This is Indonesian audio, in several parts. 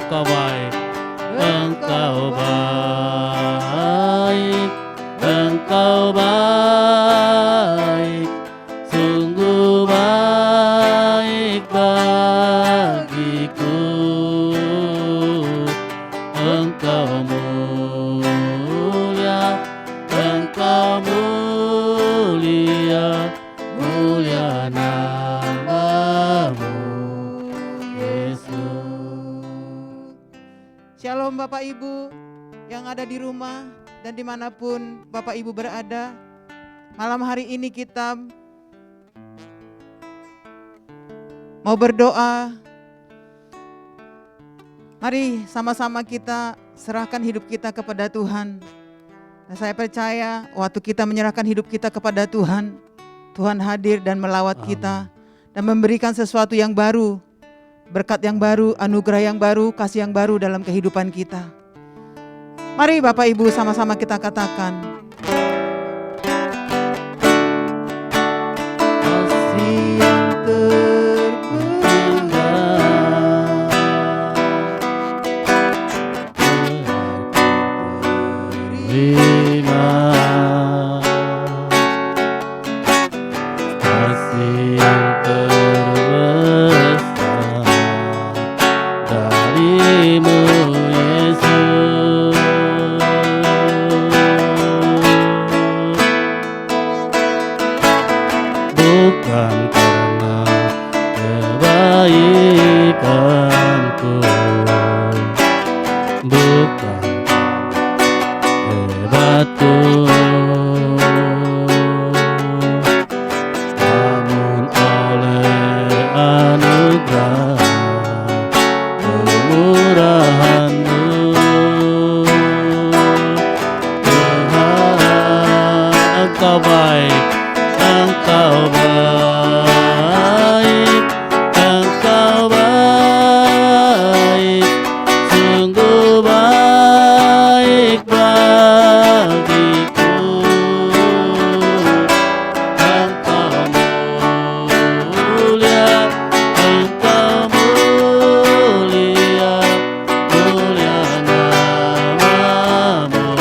Engkau baik, Engkau baik, Engkau baik, sungguh baik bagiku. Engkau mulia, Engkau mulia, mulia namamu, Yesus. Shalom Bapak Ibu yang ada di rumah dan dimanapun Bapak Ibu berada. Malam hari ini kita mau berdoa. Mari sama-sama kita serahkan hidup kita kepada Tuhan. Dan saya percaya waktu kita menyerahkan hidup kita kepada Tuhan, Tuhan hadir dan melawat kita dan memberikan sesuatu yang baru, berkat yang baru, anugerah yang baru, kasih yang baru dalam kehidupan kita. Mari Bapak Ibu sama-sama kita katakan. Kasih yang terima, kasih yang terbesar darimu, Yesus. Bukan karena kebaikanku, bukan hebatku, namun oleh anugerah kemurahan-Mu, Tuhan. Engkau baik, Engkau baik, Engkau baik, sungguh baik bagiku. Engkau mulia, Engkau mulia, mulia namamu.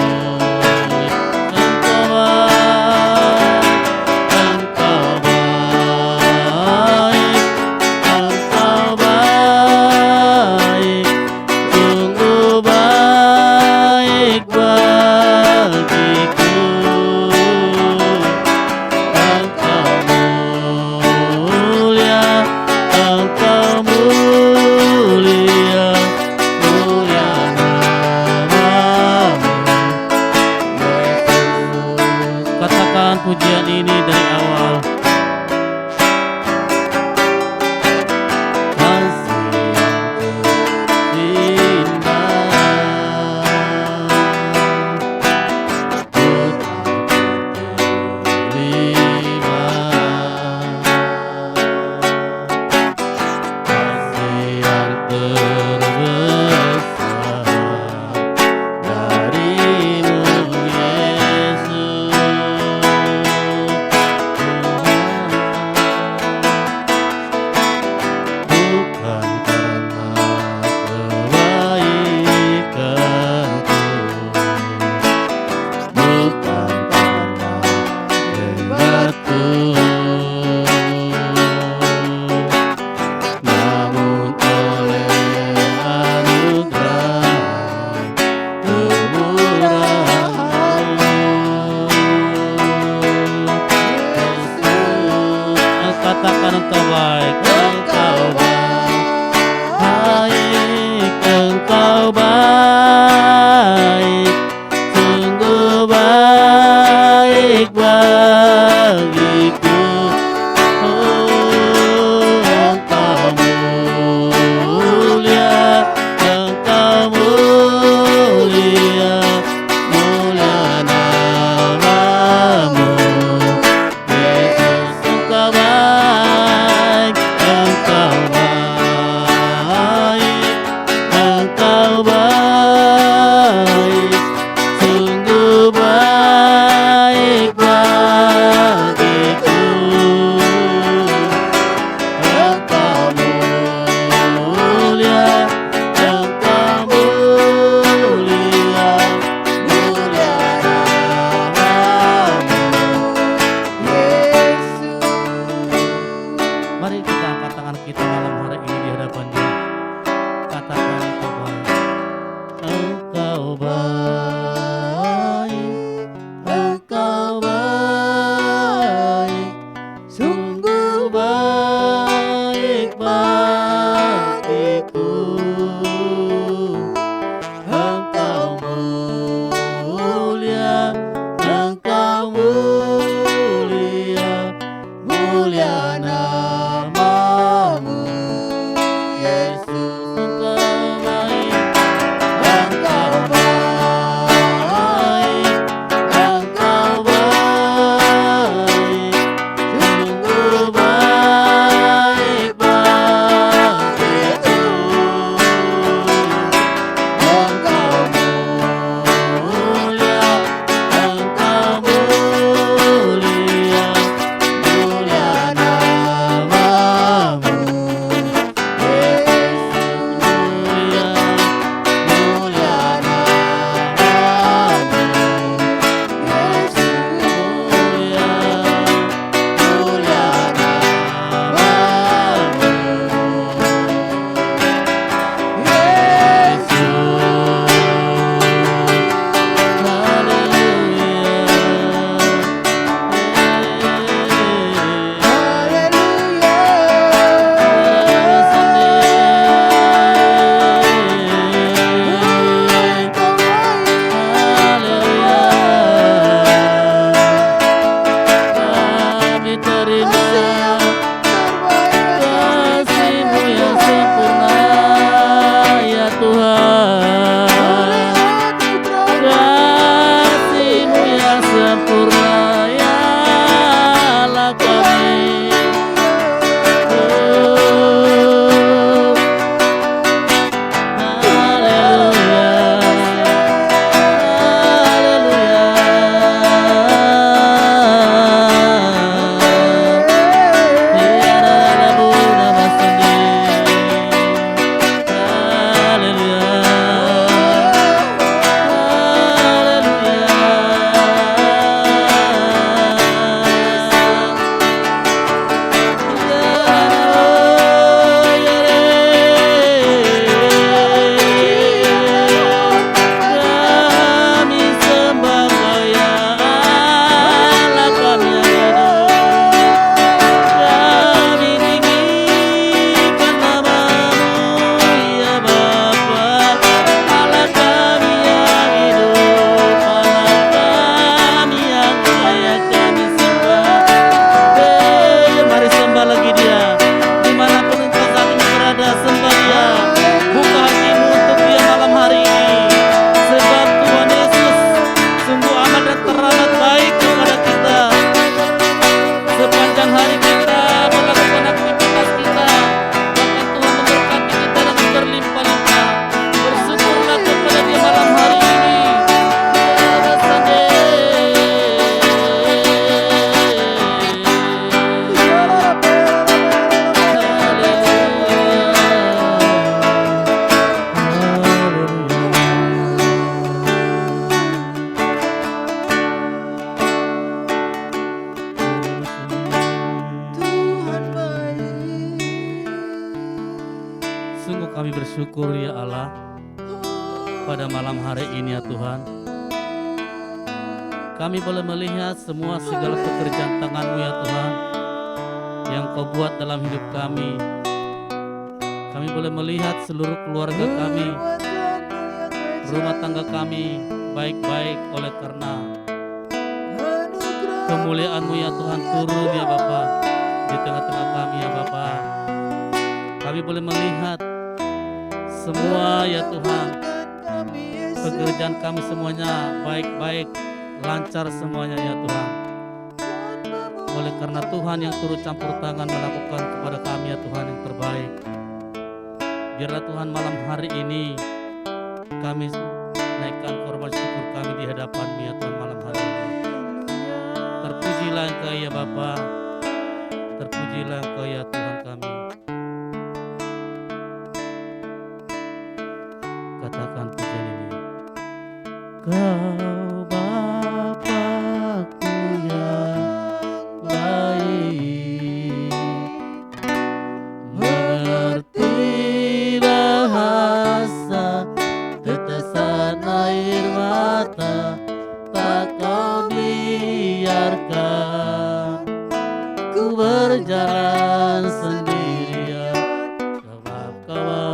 Engkau pujian ini dari awal. Namun oleh Sungguh kami bersyukur ya Allah pada malam hari ini ya Tuhan. Kami boleh melihat semua segala pekerjaan tangan-Mu ya Tuhan yang Kau buat dalam hidup kami. Kami boleh melihat seluruh keluarga kami, rumah tangga kami baik-baik oleh karena kemuliaan-Mu ya Tuhan turun ya Bapa di tengah-tengah kami ya Bapa. Kami boleh melihat semua ya Tuhan, pekerjaan kami semuanya baik-baik, lancar semuanya ya Tuhan. Oleh karena Tuhan yang turut campur tangan melakukan kepada kami ya Tuhan yang terbaik. Biarlah Tuhan malam hari ini kami naikkan korban syukur kami di hadapan-Mu ya Tuhan malam hari ini. Terpujilah Engkau ya Bapa, terpujilah Engkau ya Tuhan kami. Katakan pujian ini. Kau Bapa-Ku yang baik, mengerti bahasa tetesan air mata, tak Kau biarkan ku berjalan sendirian. Kau Bapa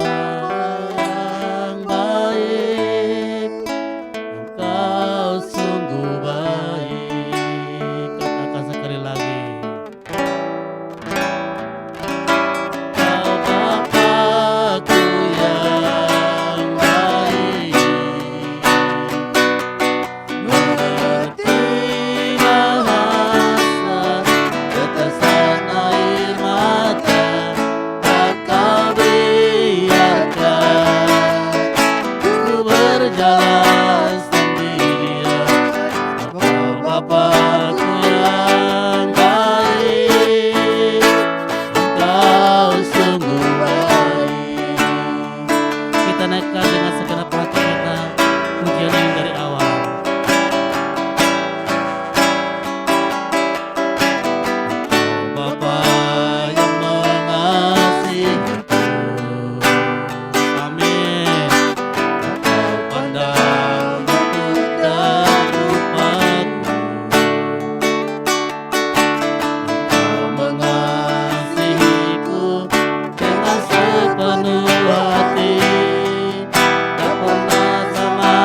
yang baik, Engkau sungguh baik. Katakan sekali lagi. Kau Bapa-Ku yang baik, mengerti bahasa tetesan air mata, tak Kau biarkan ku berjalan sendirian. Kau Bapa-Ku yang baik, Engkau sungguh baik. Kita naikkan dengan segenap hati kita pujian ini dari awal. Kau Bapa yang mengasihiku, amin. Kau pandang bentuk dan rupaku, Kau mengasihiku dengan sepenuh hati. Tak pernah sama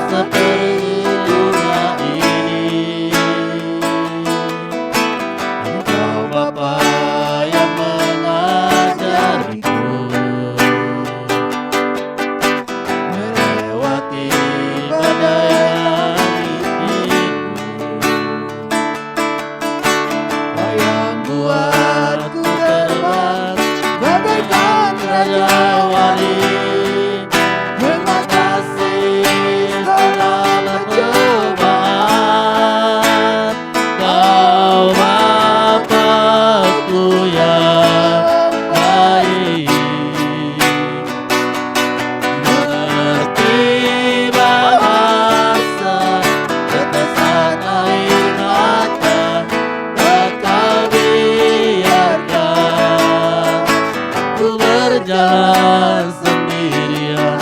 seperti dunia ini. Engkau Bapa yang mengajariku melewati badai langit. Kau yang buatku terbang bagaikan raja wali, mengatasi segala cobaan. Kau Bapa-Ku yang baik, mengerti bahasa tetesan air mata, tak Kau biarkan ku berjalan sendirian.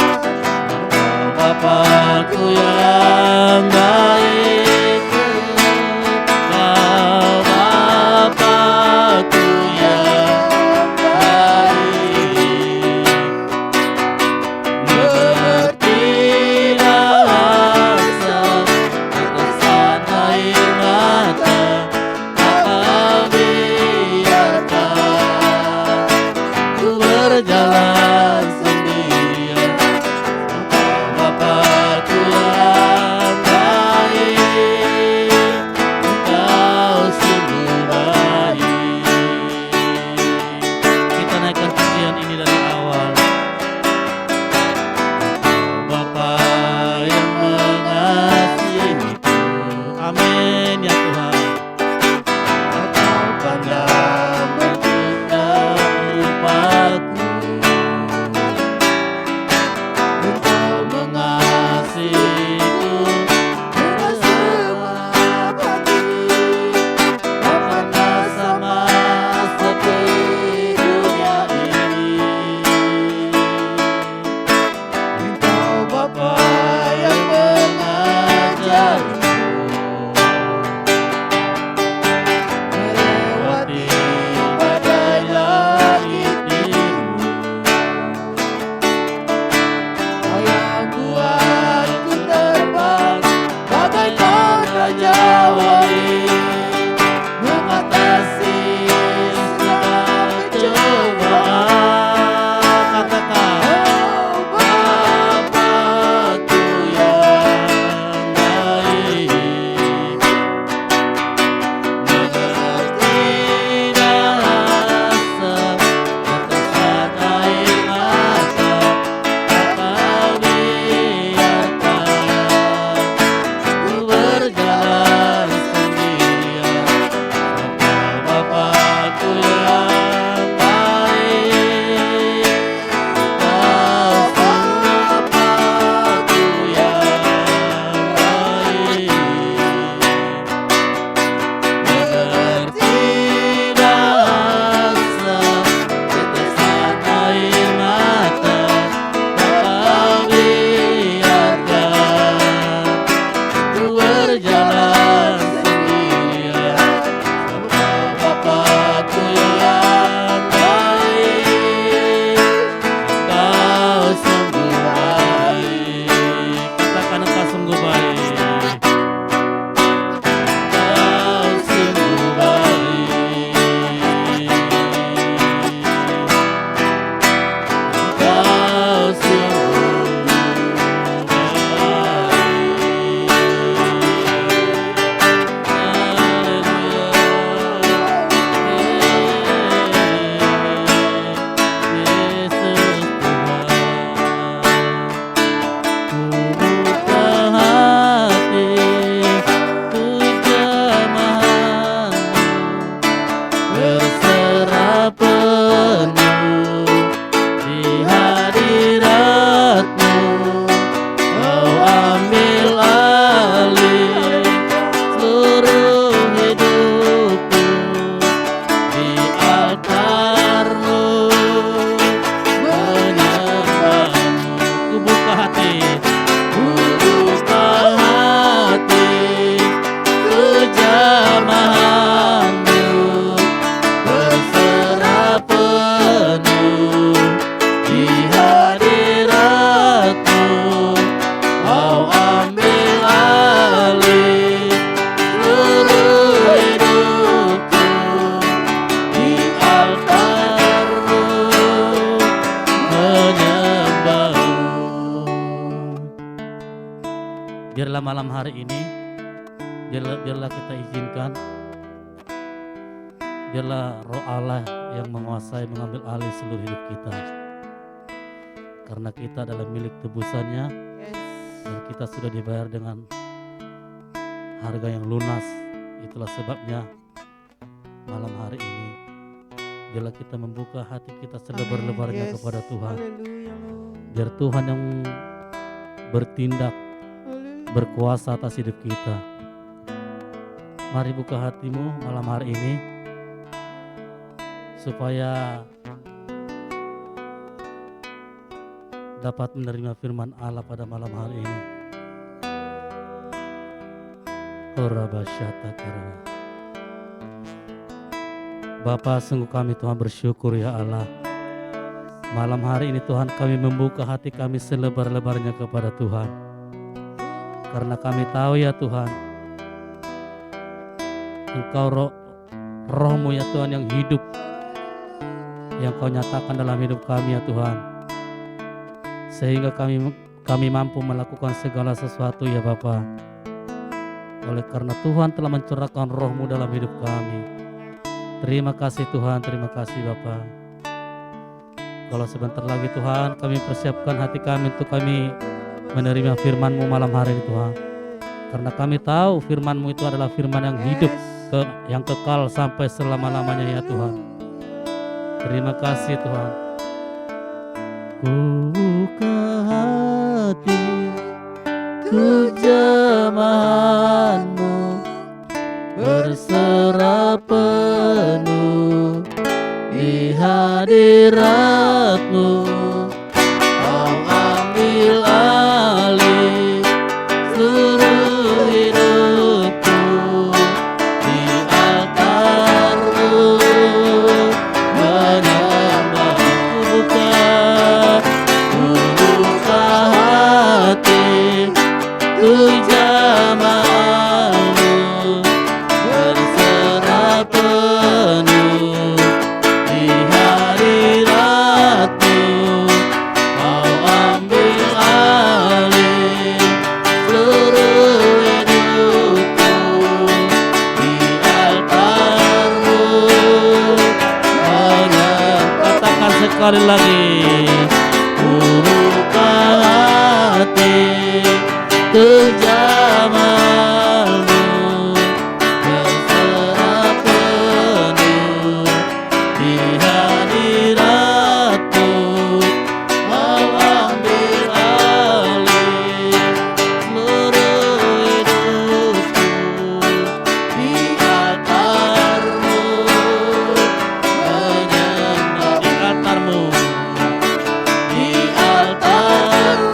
Kau Bapa-Ku yang baik, Kau Bapa-Ku yang baik, mengerti bahasa tetesan air mata, tak Kau biarkan ku berjalan sendirian. Kau Bapa-Ku yang baik, Biarlah malam hari ini, biarlah kita izinkan, biarlah Roh Allah yang menguasai, mengambil alih seluruh hidup kita. Karena kita adalah milik tebusannya, dan kita sudah dibayar dengan harga yang lunas. Itulah sebabnya malam hari ini, biarlah kita membuka hati kita selebar-lebarnya kepada Tuhan. Biar Tuhan yang bertindak, berkuasa atas hidup kita. Mari buka hatimu malam hari ini, supaya dapat menerima firman Allah pada malam hari ini. Bapa, sungguh kami Tuhan bersyukur ya Allah. Malam hari ini Tuhan kami membuka hati kami selebar-lebarnya kepada Tuhan. Karena kami tahu ya Tuhan, Engkau roh-Mu ya Tuhan yang hidup, yang Kau nyatakan dalam hidup kami ya Tuhan. Sehingga kami mampu melakukan segala sesuatu ya Bapa. Oleh karena Tuhan telah mencurahkan roh-Mu dalam hidup kami. Terima kasih Tuhan, terima kasih Bapa. Kalau sebentar lagi Tuhan kami persiapkan hati kami untuk kami menerima firman-Mu malam hari ini Tuhan. Karena kami tahu firman-Mu itu adalah firman yang hidup, yang kekal sampai selama-lamanya ya Tuhan. Terima kasih Tuhan. Buka hati ku jamahan-Mu, berserah penuh di hadirat-Mu. Kau ambil alih seluruh hidupku di altar-Mu, menyembah-Ku. Buka hati ku jamahan-Mu, berserah penuh di hadirat-Mu. Kau ambil alih seluruh hidupku di altar-Mu, katakan sekali lagi. Buka hati ku jamahan-Mu, berserah penuh di hadirat-Mu. Kau ambil alih seluruh hidupku di altar-Mu, menyembah di altar-Mu, di altar-Mu, menyembah-Mu, di altar-Mu,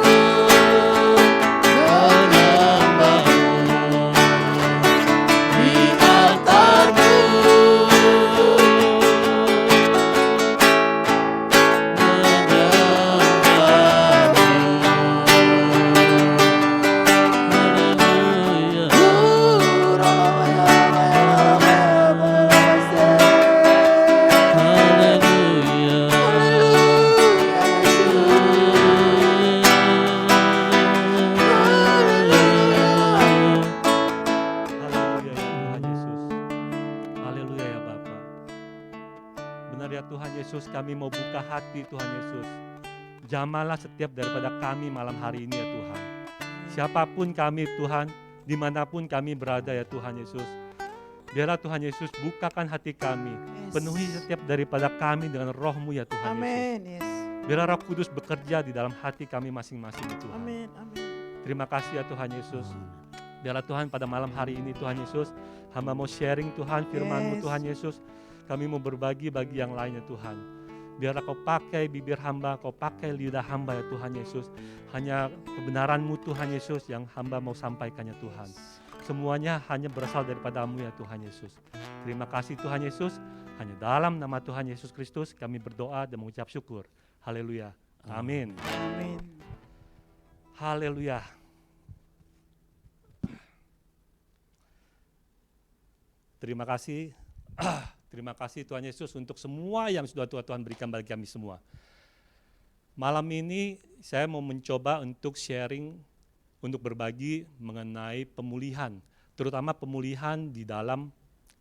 haleluya ya Bapa. Benar ya Tuhan Yesus, kami mau buka hati Tuhan Yesus. Jamalah setiap daripada kami malam hari ini ya Tuhan. Siapapun kami Tuhan, dimanapun kami berada ya Tuhan Yesus. Biarlah Tuhan Yesus bukakan hati kami, penuhi setiap daripada kami dengan roh-Mu ya Tuhan Yesus. Amin. Yes. Biarlah Roh Kudus bekerja di dalam hati kami masing-masing ya Tuhan. Amin. Amin. Terima kasih ya Tuhan Yesus. Biarlah Tuhan pada malam hari ini Tuhan Yesus, hamba mau sharing Tuhan firman-Mu Yes. Tuhan Yesus. Kami mau berbagi bagi yang lainnya Tuhan. Biarlah Kau pakai bibir hamba, Kau pakai lidah hamba ya Tuhan Yesus. Hanya kebenaran-Mu Tuhan Yesus yang hamba mau sampaikannya Tuhan. Semuanya hanya berasal daripada-Mu ya Tuhan Yesus. Terima kasih Tuhan Yesus. Hanya dalam nama Tuhan Yesus Kristus kami berdoa dan mengucap syukur. Haleluya. Amin. Amin. Haleluya. Terima kasih. Terima kasih Tuhan Yesus untuk semua yang sudah Tuhan berikan bagi kami semua. Malam ini saya mau mencoba untuk sharing untuk berbagi mengenai pemulihan, terutama pemulihan di dalam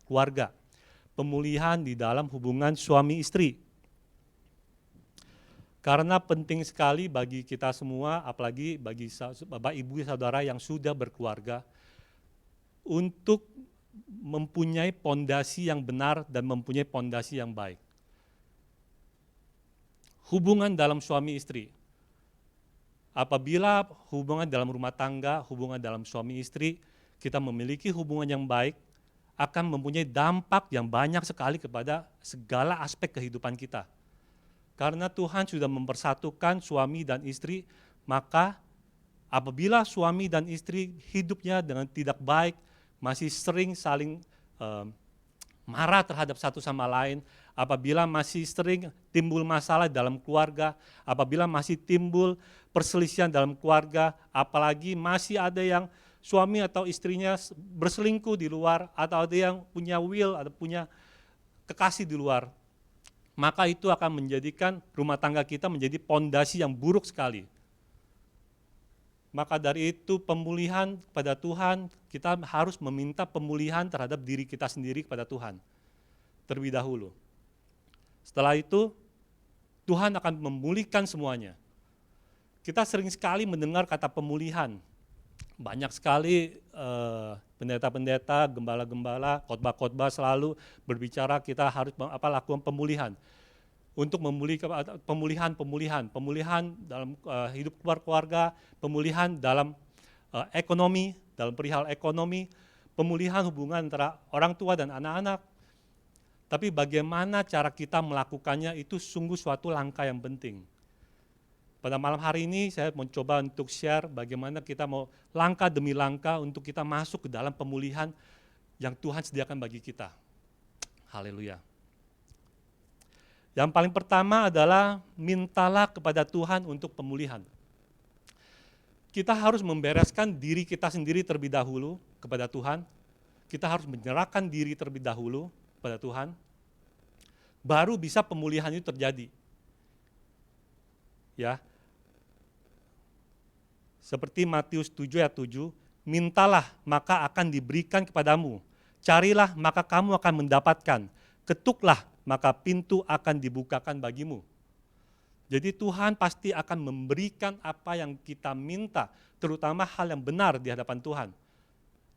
keluarga, pemulihan di dalam hubungan suami istri. Karena penting sekali bagi kita semua, apalagi bagi Bapak Ibu Saudara yang sudah berkeluarga, untuk mempunyai pondasi yang benar dan mempunyai pondasi yang baik. Hubungan dalam suami istri. Apabila hubungan dalam rumah tangga, hubungan dalam suami istri, kita memiliki hubungan yang baik, akan mempunyai dampak yang banyak sekali kepada segala aspek kehidupan kita. Karena Tuhan sudah mempersatukan suami dan istri, maka apabila suami dan istri hidupnya dengan tidak baik, masih sering saling marah terhadap satu sama lain, apabila masih sering timbul masalah dalam keluarga, apabila masih timbul perselisihan dalam keluarga, apalagi masih ada yang suami atau istrinya berselingkuh di luar, atau ada yang punya will, atau punya kekasih di luar, maka itu akan menjadikan rumah tangga kita menjadi pondasi yang buruk sekali. Maka dari itu pemulihan kepada Tuhan, kita harus meminta pemulihan terhadap diri kita sendiri kepada Tuhan terlebih dahulu. Setelah itu Tuhan akan memulihkan semuanya. Kita sering sekali mendengar kata pemulihan. Banyak sekali pendeta-pendeta, gembala-gembala, khotbah-khotbah selalu berbicara kita harus lakukan pemulihan. Untuk pemulihan dalam hidup keluarga, pemulihan dalam ekonomi, dalam perihal ekonomi, pemulihan hubungan antara orang tua dan anak-anak. Tapi bagaimana cara kita melakukannya itu sungguh suatu langkah yang penting. Pada malam hari ini saya mencoba untuk share bagaimana kita mau langkah demi langkah untuk kita masuk ke dalam pemulihan yang Tuhan sediakan bagi kita. Haleluya. Yang paling pertama adalah mintalah kepada Tuhan untuk pemulihan. Kita harus membereskan diri kita sendiri terlebih dahulu kepada Tuhan. Kita harus menyerahkan diri terlebih dahulu kepada Tuhan. Baru bisa pemulihan itu terjadi. Ya. Seperti Matius 7 ayat 7, mintalah maka akan diberikan kepadamu, carilah maka kamu akan mendapatkan, ketuklah maka pintu akan dibukakan bagimu. Jadi Tuhan pasti akan memberikan apa yang kita minta, terutama hal yang benar di hadapan Tuhan.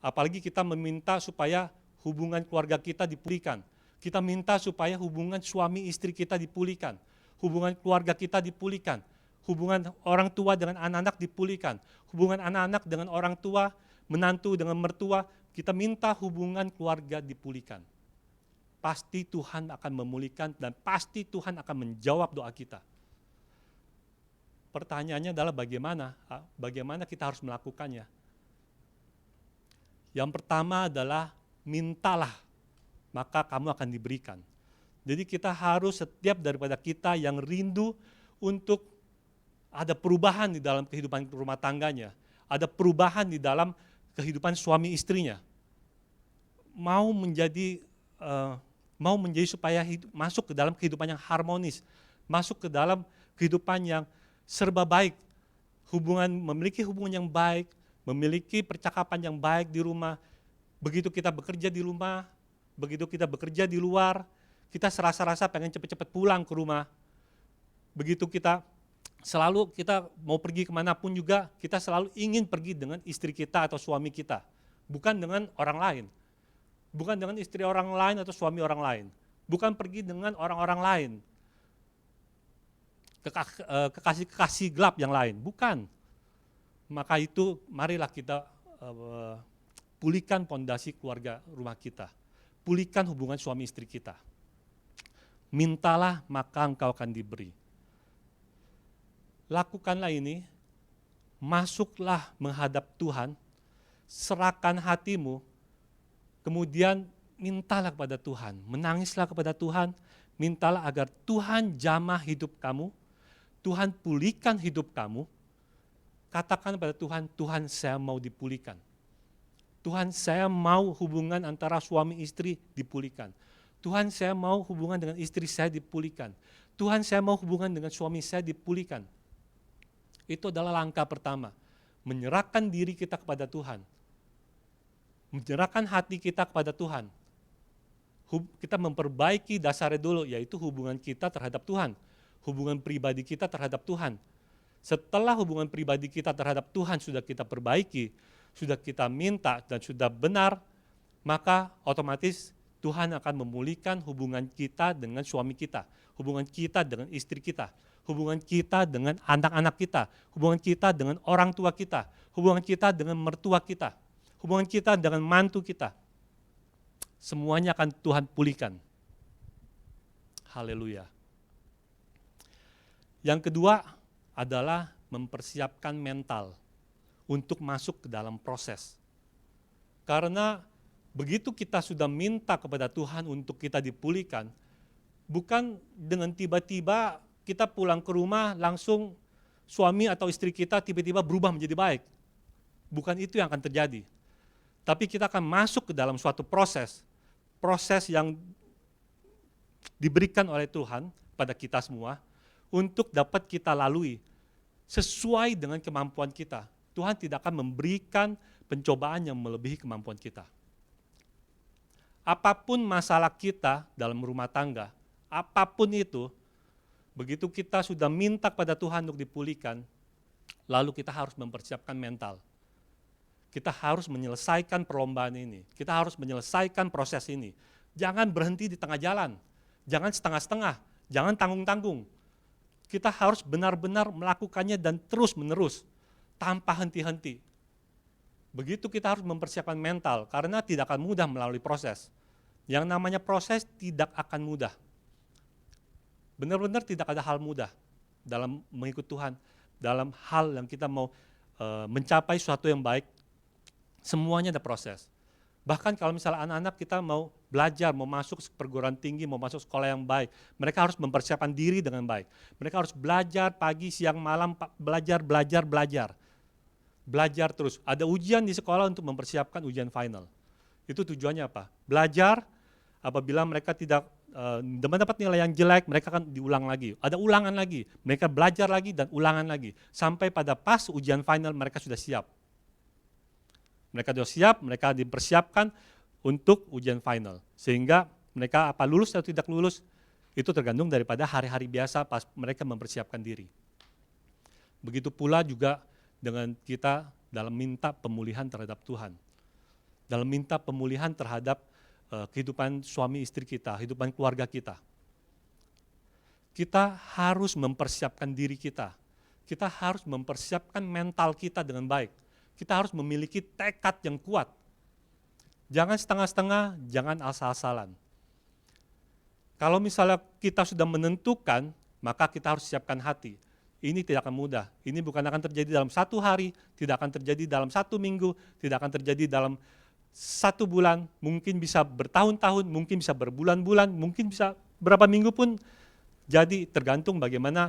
Apalagi kita meminta supaya hubungan keluarga kita dipulihkan, kita minta supaya hubungan suami istri kita dipulihkan, hubungan keluarga kita dipulihkan, hubungan orang tua dengan anak-anak dipulihkan, hubungan anak-anak dengan orang tua, menantu dengan mertua, kita minta hubungan keluarga dipulihkan. Pasti Tuhan akan memulihkan dan pasti Tuhan akan menjawab doa kita. Pertanyaannya adalah bagaimana kita harus melakukannya. Yang pertama adalah mintalah, maka kamu akan diberikan. Jadi kita harus setiap daripada kita yang rindu untuk ada perubahan di dalam kehidupan rumah tangganya, ada perubahan di dalam kehidupan suami istrinya. Mau menjadi supaya masuk ke dalam kehidupan yang harmonis, masuk ke dalam kehidupan yang serba baik, memiliki hubungan yang baik, memiliki percakapan yang baik di rumah. Begitu kita bekerja di rumah, begitu kita bekerja di luar, kita serasa-rasa pengen cepat-cepat pulang ke rumah. Begitu kita mau pergi kemanapun juga, kita selalu ingin pergi dengan istri kita atau suami kita, bukan dengan orang lain. Bukan dengan istri orang lain atau suami orang lain. Bukan pergi dengan orang-orang lain. Kekasih-kekasih gelap yang lain, bukan. Maka itu marilah kita pulihkan pondasi keluarga rumah kita. Pulihkan hubungan suami istri kita. Mintalah maka engkau akan diberi. Lakukanlah ini, masuklah menghadap Tuhan, serahkan hatimu, kemudian mintalah kepada Tuhan, menangislah kepada Tuhan, mintalah agar Tuhan jamah hidup kamu, Tuhan pulihkan hidup kamu. Katakan pada Tuhan, Tuhan saya mau dipulihkan. Tuhan saya mau hubungan antara suami istri dipulihkan. Tuhan saya mau hubungan dengan istri saya dipulihkan. Tuhan saya mau hubungan dengan suami saya dipulihkan. Itu adalah langkah pertama. menyerahkan diri kita kepada Tuhan. Menyerahkan hati kita kepada Tuhan. Kita memperbaiki dasarnya dulu, yaitu hubungan kita terhadap Tuhan. Hubungan pribadi kita terhadap Tuhan. Setelah hubungan pribadi kita terhadap Tuhan sudah kita perbaiki, sudah kita minta dan sudah benar, maka otomatis Tuhan akan memulihkan hubungan kita dengan suami kita, hubungan kita dengan istri kita, hubungan kita dengan anak-anak kita, hubungan kita dengan orang tua kita, hubungan kita dengan mertua kita, hubungan kita dengan mantu kita. Semuanya akan Tuhan pulihkan. Haleluya. Yang kedua adalah mempersiapkan mental untuk masuk ke dalam proses. Karena begitu kita sudah minta kepada Tuhan untuk kita dipulihkan, bukan dengan tiba-tiba kita pulang ke rumah langsung suami atau istri kita tiba-tiba berubah menjadi baik. Bukan itu yang akan terjadi. Tapi kita akan masuk ke dalam suatu proses yang diberikan oleh Tuhan pada kita semua untuk dapat kita lalui sesuai dengan kemampuan kita. Tuhan tidak akan memberikan pencobaan yang melebihi kemampuan kita. Apapun masalah kita dalam rumah tangga, apapun itu, begitu kita sudah minta kepada Tuhan untuk dipulihkan, lalu kita harus mempersiapkan mental. Kita harus menyelesaikan perlombaan ini, kita harus menyelesaikan proses ini. Jangan berhenti di tengah jalan, jangan setengah-setengah, jangan tanggung-tanggung. Kita harus benar-benar melakukannya dan terus-menerus, tanpa henti-henti. Begitu kita harus mempersiapkan mental, karena tidak akan mudah melalui proses. Yang namanya proses tidak akan mudah. Benar-benar tidak ada hal mudah dalam mengikut Tuhan, dalam hal yang kita mau mencapai sesuatu yang baik, semuanya ada proses. Bahkan kalau misalnya anak-anak kita mau belajar, mau masuk perguruan tinggi, mau masuk sekolah yang baik, mereka harus mempersiapkan diri dengan baik. Mereka harus belajar pagi, siang, malam, belajar. Belajar terus. Ada ujian di sekolah untuk mempersiapkan ujian final. Itu tujuannya apa? Belajar, apabila mereka tidak mendapat nilai yang jelek, mereka akan diulang lagi. Ada ulangan lagi, mereka belajar lagi dan ulangan lagi. Sampai pada pas ujian final mereka sudah siap. Mereka sudah siap, mereka dipersiapkan untuk ujian final. Sehingga mereka apa lulus atau tidak lulus, itu tergantung daripada hari-hari biasa pas mereka mempersiapkan diri. Begitu pula juga dengan kita dalam minta pemulihan terhadap Tuhan. Dalam minta pemulihan terhadap kehidupan suami istri kita, kehidupan keluarga kita. Kita harus mempersiapkan diri kita. Kita harus mempersiapkan mental kita dengan baik. Kita harus memiliki tekad yang kuat. Jangan setengah-setengah, jangan asal-asalan. Kalau misalnya kita sudah menentukan, maka kita harus siapkan hati. Ini tidak akan mudah. Ini bukan akan terjadi dalam 1 hari, tidak akan terjadi dalam 1 minggu, tidak akan terjadi dalam 1 bulan, mungkin bisa bertahun-tahun, mungkin bisa berbulan-bulan, mungkin bisa berapa minggu pun. Jadi tergantung bagaimana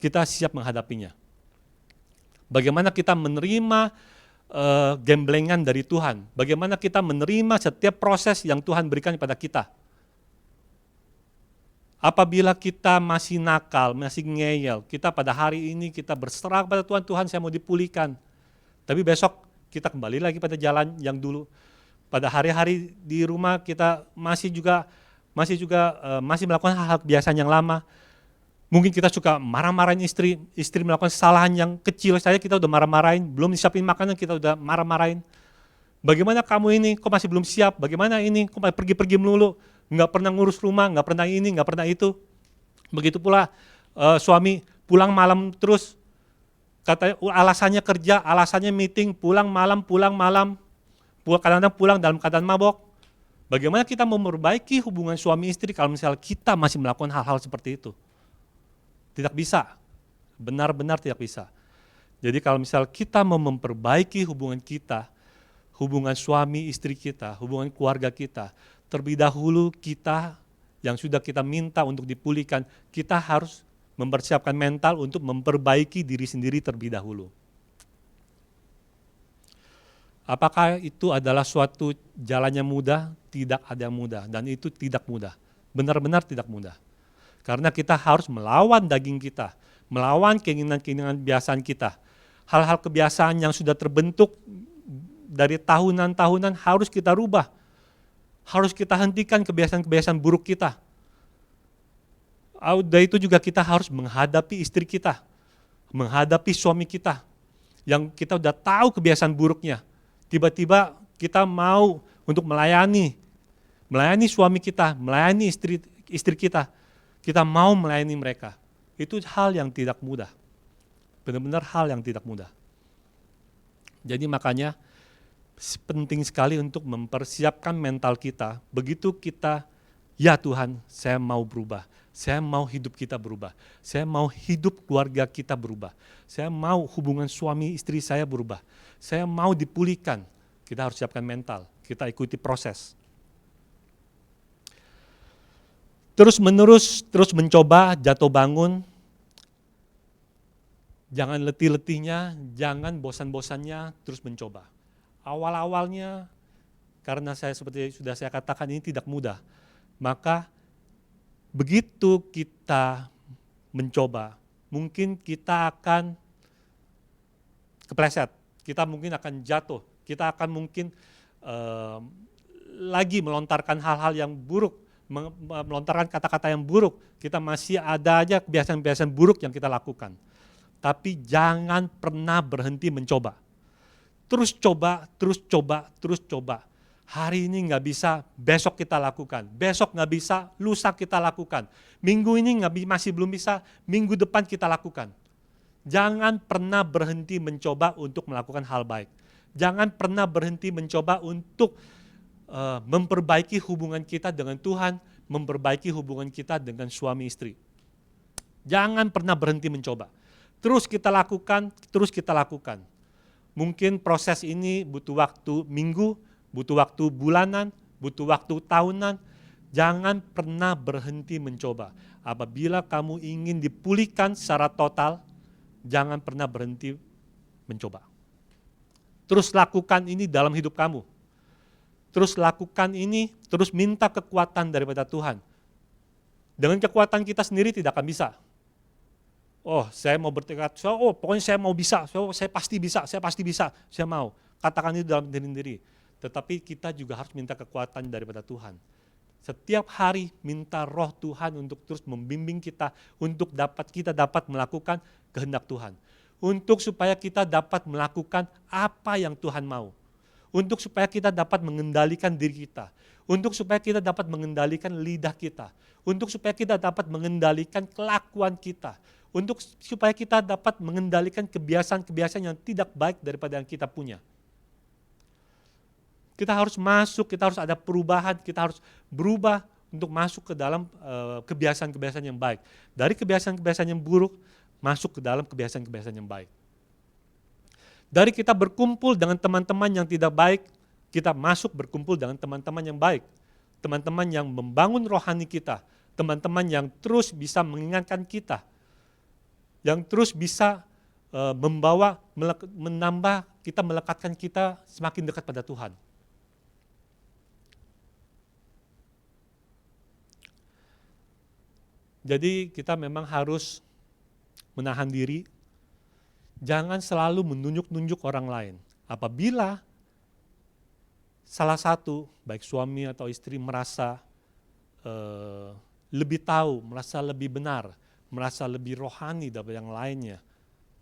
kita siap menghadapinya. Bagaimana kita menerima gemblengan dari Tuhan. Bagaimana kita menerima setiap proses yang Tuhan berikan kepada kita. Apabila kita masih nakal, masih ngeyel, kita pada hari ini kita berserah kepada Tuhan, Tuhan saya mau dipulihkan. Tapi besok kita kembali lagi pada jalan yang dulu. Pada hari-hari di rumah kita masih melakukan hal-hal kebiasaan yang lama. Mungkin kita suka marah-marahin istri melakukan kesalahan yang kecil saja kita udah marah-marahin, belum disiapin makanan kita udah marah-marahin. Bagaimana kamu ini, kok masih belum siap, bagaimana ini, kok pergi-pergi melulu, nggak pernah ngurus rumah, nggak pernah ini, nggak pernah itu. Begitu pula suami pulang malam terus, katanya alasannya kerja, alasannya meeting, pulang malam, kadang-kadang pulang dalam keadaan mabok. Bagaimana kita memperbaiki hubungan suami istri kalau misalnya kita masih melakukan hal-hal seperti itu? Tidak bisa, benar-benar tidak bisa. Jadi kalau misal kita mau memperbaiki hubungan kita, hubungan suami istri kita, hubungan keluarga kita, terlebih dahulu kita yang sudah kita minta untuk dipulihkan, kita harus mempersiapkan mental untuk memperbaiki diri sendiri terlebih dahulu. Apakah itu adalah suatu jalannya mudah? Tidak ada yang mudah, dan itu tidak mudah, benar-benar tidak mudah. Karena kita harus melawan daging kita, melawan keinginan-keinginan kebiasaan kita. Hal-hal kebiasaan yang sudah terbentuk dari tahunan-tahunan harus kita rubah. Harus kita hentikan kebiasaan-kebiasaan buruk kita. Udah itu juga kita harus menghadapi istri kita, menghadapi suami kita, yang kita udah tahu kebiasaan buruknya. Tiba-tiba kita mau untuk melayani suami kita, melayani istri kita. Kita mau melayani mereka. Itu hal yang tidak mudah. Benar-benar hal yang tidak mudah. Jadi makanya penting sekali untuk mempersiapkan mental kita. Begitu kita, ya Tuhan, saya mau berubah. Saya mau hidup kita berubah. Saya mau hidup keluarga kita berubah. Saya mau hubungan suami istri saya berubah. Saya mau dipulihkan. Kita harus siapkan mental. Kita ikuti proses. Terus menerus, terus mencoba, jatuh bangun. Jangan letih-letihnya, jangan bosan-bosannya, terus mencoba. Awal-awalnya, karena seperti sudah saya katakan ini tidak mudah, maka begitu kita mencoba, mungkin kita akan kepleset, kita mungkin akan jatuh, kita akan mungkin lagi melontarkan hal-hal yang buruk, melontarkan kata-kata yang buruk, kita masih ada aja kebiasaan-kebiasaan buruk yang kita lakukan. Tapi jangan pernah berhenti mencoba. Terus coba, terus coba, terus coba. Hari ini nggak bisa, besok kita lakukan. Besok nggak bisa, lusa kita lakukan. Minggu ini masih belum bisa, minggu depan kita lakukan. Jangan pernah berhenti mencoba untuk melakukan hal baik. Jangan pernah berhenti mencoba untuk memperbaiki hubungan kita dengan Tuhan, memperbaiki hubungan kita dengan suami istri. Jangan pernah berhenti mencoba. Terus kita lakukan, terus kita lakukan. Mungkin proses ini butuh waktu minggu, butuh waktu bulanan, butuh waktu tahunan. Jangan pernah berhenti mencoba. Apabila kamu ingin dipulihkan secara total, jangan pernah berhenti mencoba. Terus lakukan ini dalam hidup kamu. Terus lakukan ini, terus minta kekuatan daripada Tuhan. Dengan kekuatan kita sendiri tidak akan bisa. Oh, saya mau bertekad, pokoknya saya mau bisa, saya pasti bisa, saya mau. Katakan itu dalam diri sendiri. Tetapi kita juga harus minta kekuatan daripada Tuhan. Setiap hari minta roh Tuhan untuk terus membimbing kita, untuk kita dapat melakukan kehendak Tuhan. Untuk supaya kita dapat melakukan apa yang Tuhan mau. Untuk supaya kita dapat mengendalikan diri kita. Untuk supaya kita dapat mengendalikan lidah kita. Untuk supaya kita dapat mengendalikan kelakuan kita. Untuk supaya kita dapat mengendalikan kebiasaan-kebiasaan yang tidak baik daripada yang kita punya. Kita harus masuk, kita harus ada perubahan, kita harus berubah untuk masuk ke dalam kebiasaan-kebiasaan yang baik. Dari kebiasaan-kebiasaan yang buruk, masuk ke dalam kebiasaan-kebiasaan yang baik. Dari kita berkumpul dengan teman-teman yang tidak baik, kita masuk berkumpul dengan teman-teman yang baik. Teman-teman yang membangun rohani kita, teman-teman yang terus bisa mengingatkan kita, yang terus bisa menambah kita, melekatkan kita semakin dekat pada Tuhan. Jadi kita memang harus menahan diri, jangan selalu menunjuk-nunjuk orang lain. Apabila salah satu, baik suami atau istri merasa lebih tahu, merasa lebih benar, merasa lebih rohani daripada yang lainnya,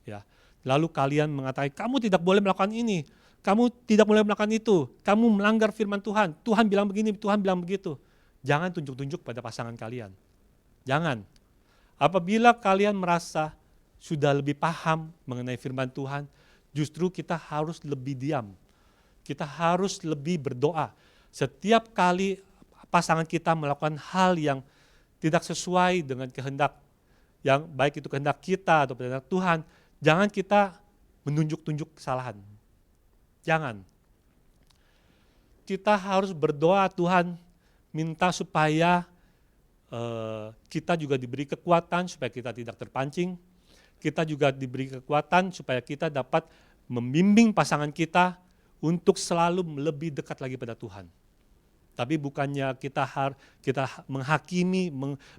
ya. Lalu kalian mengatakan, kamu tidak boleh melakukan ini, kamu tidak boleh melakukan itu, kamu melanggar firman Tuhan, Tuhan bilang begini, Tuhan bilang begitu. Jangan tunjuk-tunjuk pada pasangan kalian. Jangan. Apabila kalian merasa sudah lebih paham mengenai firman Tuhan, justru kita harus lebih diam. Kita harus lebih berdoa. Setiap kali pasangan kita melakukan hal yang tidak sesuai dengan kehendak, yang baik itu kehendak kita atau kehendak Tuhan, jangan kita menunjuk-tunjuk kesalahan. Jangan. Kita harus berdoa, Tuhan minta supaya kita juga diberi kekuatan supaya kita tidak terpancing. Kita juga diberi kekuatan supaya kita dapat membimbing pasangan kita untuk selalu lebih dekat lagi pada Tuhan. Tapi bukannya kita menghakimi,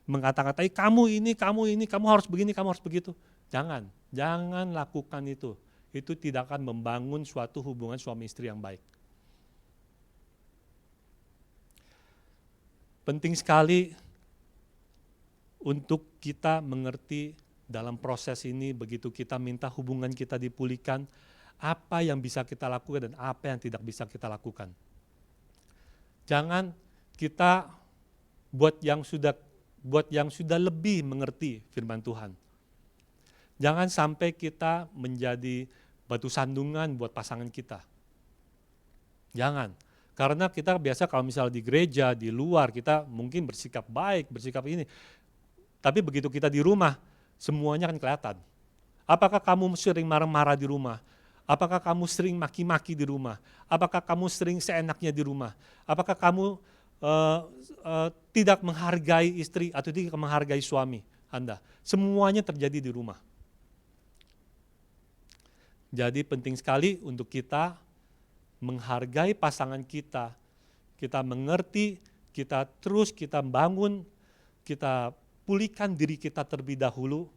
mengata-katai kamu ini, kamu harus begini, kamu harus begitu. Jangan lakukan itu. itu tidak akan membangun suatu hubungan suami istri yang baik. Penting sekali untuk kita mengerti dalam proses ini, begitu kita minta hubungan kita dipulihkan, apa yang bisa kita lakukan dan apa yang tidak bisa kita lakukan. Jangan kita buat yang sudah lebih mengerti firman Tuhan. Jangan sampai kita menjadi batu sandungan buat pasangan kita. Jangan. Karena kita biasa kalau misalnya di gereja, di luar, kita mungkin bersikap baik, bersikap ini. Tapi begitu kita di rumah, semuanya akan kelihatan. Apakah kamu sering marah-marah di rumah? Apakah kamu sering maki-maki di rumah? Apakah kamu sering seenaknya di rumah? Apakah kamu tidak menghargai istri atau tidak menghargai suami Anda? Semuanya terjadi di rumah. Jadi penting sekali untuk kita menghargai pasangan kita. Kita mengerti, kita bangun, kita pulihkan diri kita terlebih dahulu.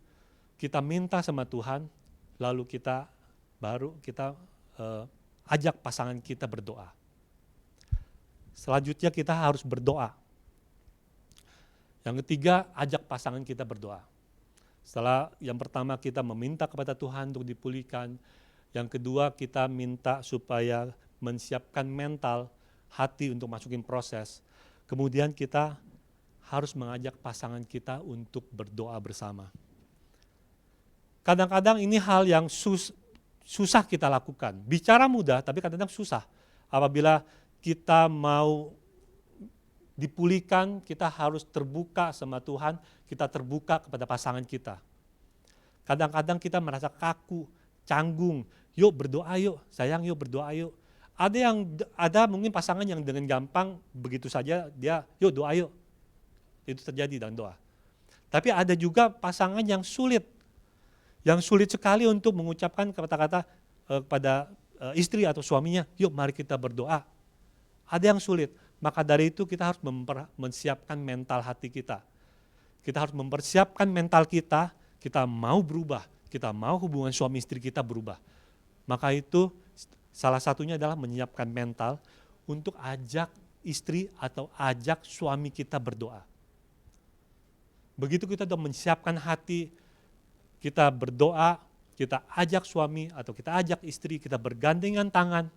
Kita minta sama Tuhan, lalu kita ajak pasangan kita berdoa. Selanjutnya kita harus berdoa. Yang ketiga, ajak pasangan kita berdoa. Setelah yang pertama kita meminta kepada Tuhan untuk dipulihkan. Yang kedua kita minta supaya menyiapkan mental, hati untuk masukin proses. Kemudian kita harus mengajak pasangan kita untuk berdoa bersama. Kadang-kadang ini hal yang susah kita lakukan. Bicara mudah, tapi kadang-kadang susah. Apabila kita mau dipulihkan, kita harus terbuka sama Tuhan, kita terbuka kepada pasangan kita. Kadang-kadang kita merasa kaku, canggung, yuk berdoa yuk, sayang yuk berdoa yuk. Ada mungkin pasangan yang dengan gampang begitu saja dia yuk doa yuk. Itu terjadi dalam doa. Tapi ada juga pasangan yang sulit sekali untuk mengucapkan kata-kata kepada istri atau suaminya, yuk mari kita berdoa. Ada yang sulit, maka dari itu kita harus mempersiapkan mental hati kita. Kita harus mempersiapkan mental kita mau berubah, kita mau hubungan suami istri kita berubah. Maka itu salah satunya adalah menyiapkan mental untuk ajak istri atau ajak suami kita berdoa. Begitu kita sudah menyiapkan hati, kita berdoa, kita ajak suami atau kita ajak istri, kita bergandengan tangan,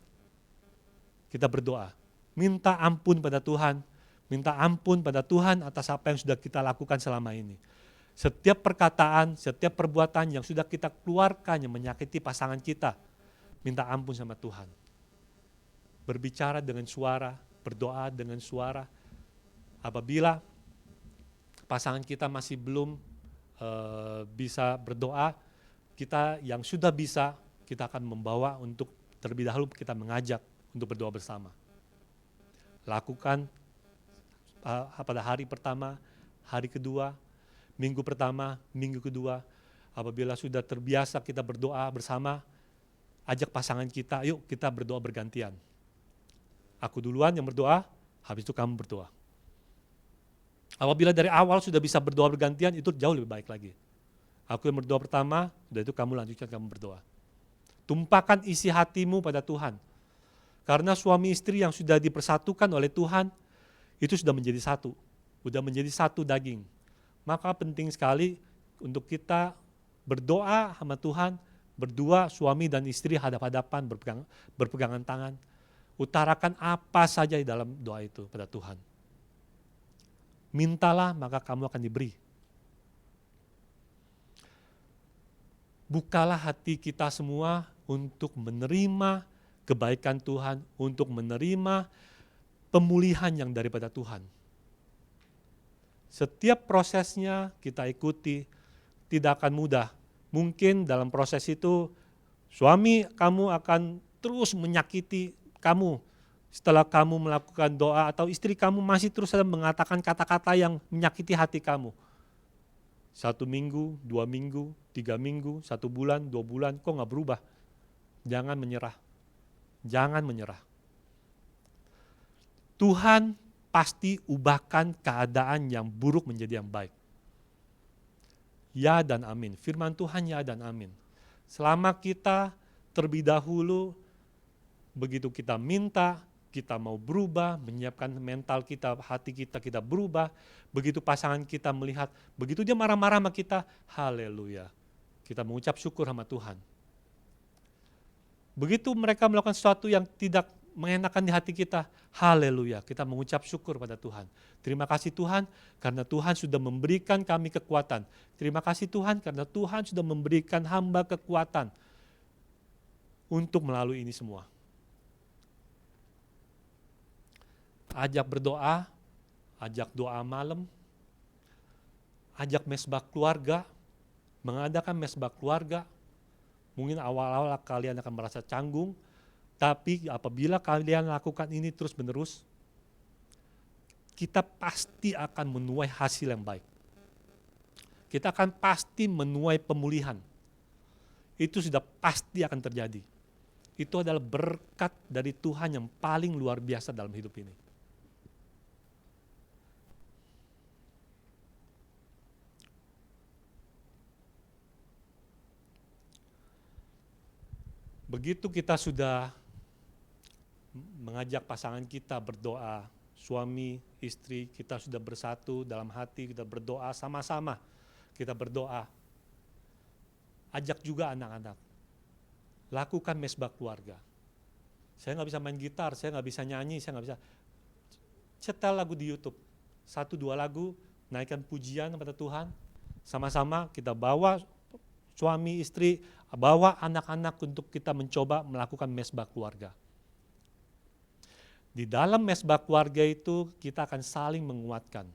kita berdoa. Minta ampun pada Tuhan, minta ampun pada Tuhan atas apa yang sudah kita lakukan selama ini. Setiap perkataan, setiap perbuatan yang sudah kita keluarkan yang menyakiti pasangan kita, minta ampun sama Tuhan. Berbicara dengan suara, berdoa dengan suara. Apabila pasangan kita masih belum bisa berdoa, kita yang sudah bisa, kita akan membawa untuk terlebih dahulu kita mengajak untuk berdoa bersama. Lakukan pada hari pertama, hari kedua, minggu pertama, minggu kedua. Apabila sudah terbiasa kita berdoa bersama, ajak pasangan kita, yuk kita berdoa bergantian. Aku duluan yang berdoa, habis itu kamu berdoa. Apabila dari awal sudah bisa berdoa bergantian, itu jauh lebih baik lagi. Aku yang berdoa pertama, udah itu kamu lanjutkan kamu berdoa. Tumpahkan isi hatimu pada Tuhan. Karena suami istri yang sudah dipersatukan oleh Tuhan, itu sudah menjadi satu. Sudah menjadi satu daging. Maka penting sekali untuk kita berdoa sama Tuhan, berdua suami dan istri hadap-hadapan, berpegangan tangan. Utarakan apa saja di dalam doa itu pada Tuhan. Mintalah maka kamu akan diberi. Bukalah hati kita semua untuk menerima kebaikan Tuhan, untuk menerima pemulihan yang daripada Tuhan. Setiap prosesnya kita ikuti, tidak akan mudah. Mungkin dalam proses itu suami kamu akan terus menyakiti kamu setelah kamu melakukan doa, atau istri kamu masih terus saja mengatakan kata-kata yang menyakiti hati kamu. 1 minggu, 2 minggu, 3 minggu, 1 bulan, 2 bulan, kok nggak berubah? Jangan menyerah. Jangan menyerah. Tuhan pasti ubahkan keadaan yang buruk menjadi yang baik. Ya dan amin. Firman Tuhan ya dan amin. Selama kita terlebih dahulu, begitu kita minta, kita mau berubah, menyiapkan mental kita, hati kita, kita berubah. Begitu pasangan kita melihat, begitu dia marah-marah sama kita, haleluya. Kita mengucap syukur sama Tuhan. Begitu mereka melakukan sesuatu yang tidak mengenakan di hati kita, haleluya, kita mengucap syukur pada Tuhan. Terima kasih Tuhan karena Tuhan sudah memberikan kami kekuatan. Terima kasih Tuhan karena Tuhan sudah memberikan hamba kekuatan untuk melalui ini semua. Ajak berdoa, ajak doa malam, ajak mesbah keluarga, mengadakan mesbah keluarga. Mungkin awal-awal kalian akan merasa canggung, tapi apabila kalian lakukan ini terus-menerus, kita pasti akan menuai hasil yang baik. Kita akan pasti menuai pemulihan. Itu sudah pasti akan terjadi. Itu adalah berkat dari Tuhan yang paling luar biasa dalam hidup ini. Begitu kita sudah mengajak pasangan kita berdoa, suami, istri, kita sudah bersatu dalam hati, kita berdoa sama-sama, kita berdoa. Ajak juga anak-anak, lakukan mesbah keluarga. Saya nggak bisa main gitar, saya nggak bisa nyanyi, saya nggak bisa. Cetel lagu di YouTube, 1-2 lagu, naikkan pujian kepada Tuhan, sama-sama kita bawa suami, istri, bawa anak-anak untuk kita mencoba melakukan mesbah keluarga. Di dalam mesbah keluarga itu kita akan saling menguatkan.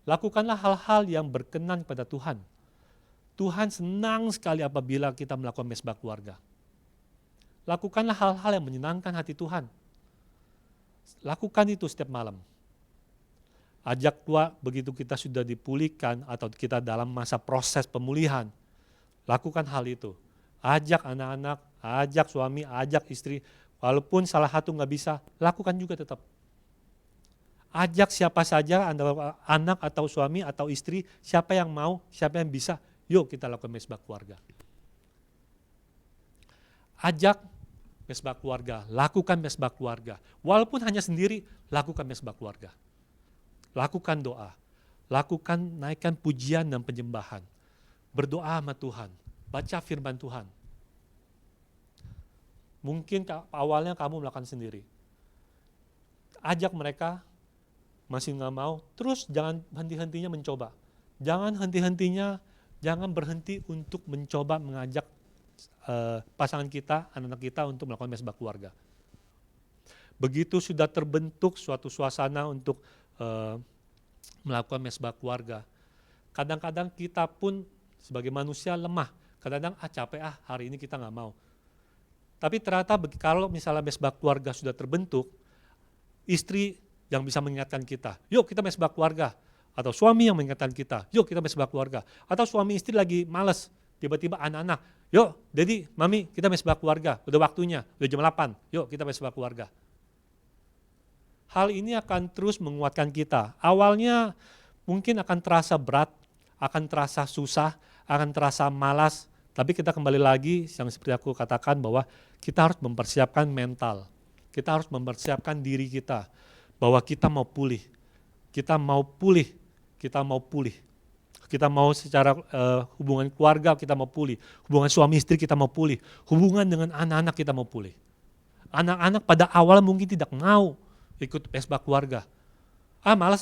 Lakukanlah hal-hal yang berkenan pada Tuhan. Tuhan senang sekali apabila kita melakukan mesbah keluarga. Lakukanlah hal-hal yang menyenangkan hati Tuhan. Lakukan itu setiap malam. Ajak tua begitu kita sudah dipulihkan atau kita dalam masa proses pemulihan. Lakukan hal itu. Ajak anak-anak, ajak suami, ajak istri. Walaupun salah satu nggak bisa, lakukan juga tetap. Ajak siapa saja, anak atau suami atau istri, siapa yang mau, siapa yang bisa, yuk kita lakukan mesbah keluarga. Ajak mesbah keluarga, lakukan mesbah keluarga. Walaupun hanya sendiri, lakukan mesbah keluarga. Lakukan doa, lakukan naikkan pujian dan penyembahan. Berdoa sama Tuhan, baca firman Tuhan. Mungkin awalnya kamu melakukan sendiri. Ajak mereka, masih nggak mau, terus jangan henti-hentinya mencoba. Jangan henti-hentinya, jangan berhenti untuk mencoba mengajak pasangan kita, anak-anak kita untuk melakukan mesbah keluarga. Begitu sudah terbentuk suatu suasana untuk melakukan mesbah keluarga, kadang-kadang kita pun sebagai manusia lemah, kadang-kadang capek hari ini kita nggak mau. Tapi ternyata kalau misalnya mesbah keluarga sudah terbentuk, istri yang bisa mengingatkan kita, yuk kita mesbah keluarga. Atau suami yang mengingatkan kita, yuk kita mesbah keluarga. Atau suami istri lagi males, tiba-tiba anak-anak, yuk Dedi, Mami kita mesbah keluarga, udah waktunya, udah jam 8, yuk kita mesbah keluarga. Hal ini akan terus menguatkan kita. Awalnya mungkin akan terasa berat, akan terasa susah, akan terasa malas, tapi kita kembali lagi yang seperti aku katakan bahwa kita harus mempersiapkan mental, kita harus mempersiapkan diri kita bahwa kita mau pulih, kita mau pulih, kita mau pulih, kita mau secara hubungan keluarga kita mau pulih, hubungan suami istri kita mau pulih, hubungan dengan anak-anak kita mau pulih. Anak-anak pada awal mungkin tidak mau ikut mesbah keluarga, malas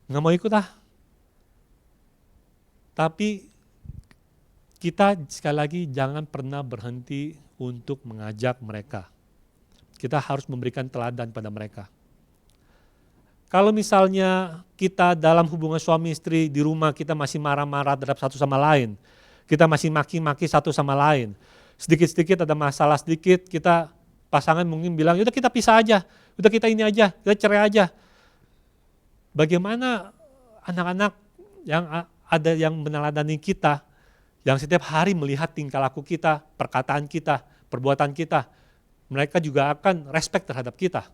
nggak mau ikut Tapi kita sekali lagi jangan pernah berhenti untuk mengajak mereka. Kita harus memberikan teladan pada mereka. Kalau misalnya kita dalam hubungan suami istri di rumah kita masih marah-marah terhadap satu sama lain, kita masih maki-maki satu sama lain, sedikit-sedikit ada masalah sedikit, kita pasangan mungkin bilang, udah kita pisah aja, udah kita ini aja, kita cerai aja. Bagaimana anak-anak yang ada yang meneladani kita, yang setiap hari melihat tingkah laku kita, perkataan kita, perbuatan kita, mereka juga akan respect terhadap kita.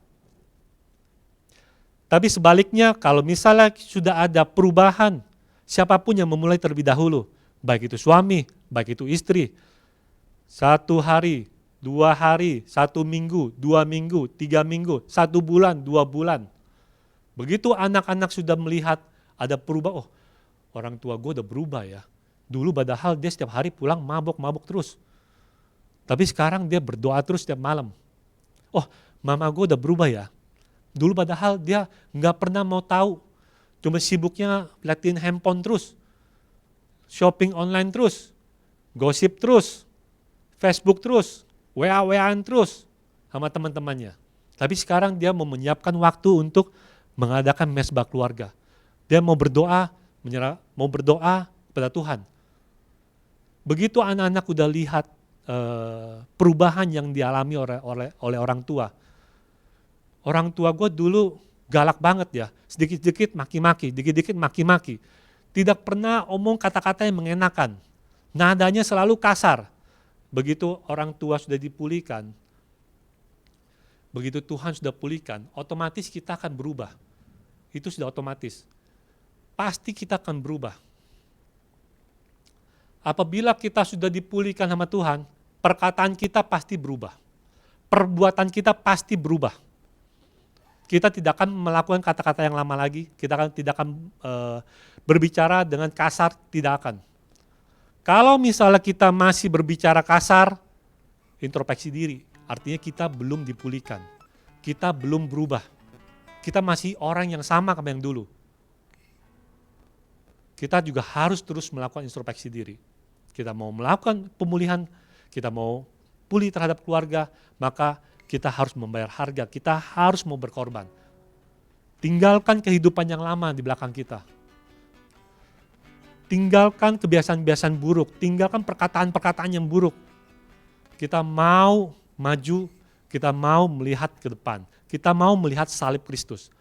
Tapi sebaliknya kalau misalnya sudah ada perubahan, siapapun yang memulai terlebih dahulu, baik itu suami, baik itu istri, 1 hari, 2 hari, 1 minggu, 2 minggu, 3 minggu, 1 bulan, 2 bulan. Begitu anak-anak sudah melihat ada perubahan, oh orang tua gue udah berubah ya. Dulu padahal dia setiap hari pulang mabok-mabok terus. Tapi sekarang dia berdoa terus setiap malam. Oh, mama gue udah berubah ya. Dulu padahal dia nggak pernah mau tahu. Cuma sibuknya liatin handphone terus. Shopping online terus. Gosip terus. Facebook terus. WA-WA-an terus sama teman-temannya. Tapi sekarang dia mau menyiapkan waktu untuk mengadakan mesbah keluarga. Dia mau berdoa, mau berdoa kepada Tuhan. Begitu anak-anak udah lihat perubahan yang dialami oleh orang tua. Orang tua gue dulu galak banget ya, sedikit-sedikit maki-maki, dikit-dikit maki-maki. Tidak pernah omong kata-kata yang mengenakan, nadanya selalu kasar. Begitu orang tua sudah dipulihkan, begitu Tuhan sudah pulihkan, otomatis kita akan berubah. Itu sudah otomatis. Pasti kita akan berubah. Apabila kita sudah dipulihkan sama Tuhan, perkataan kita pasti berubah. Perbuatan kita pasti berubah. Kita tidak akan melakukan kata-kata yang lama lagi, kita tidak akan berbicara dengan kasar, tidak akan. Kalau misalnya kita masih berbicara kasar, introspeksi diri, artinya kita belum dipulihkan. Kita belum berubah. Kita masih orang yang sama kayak yang dulu. Kita juga harus terus melakukan introspeksi diri. Kita mau melakukan pemulihan, kita mau pulih terhadap keluarga, maka kita harus membayar harga, kita harus mau berkorban. Tinggalkan kehidupan yang lama di belakang kita. Tinggalkan kebiasaan-kebiasaan buruk, tinggalkan perkataan-perkataan yang buruk. Kita mau maju, kita mau melihat ke depan, kita mau melihat salib Kristus.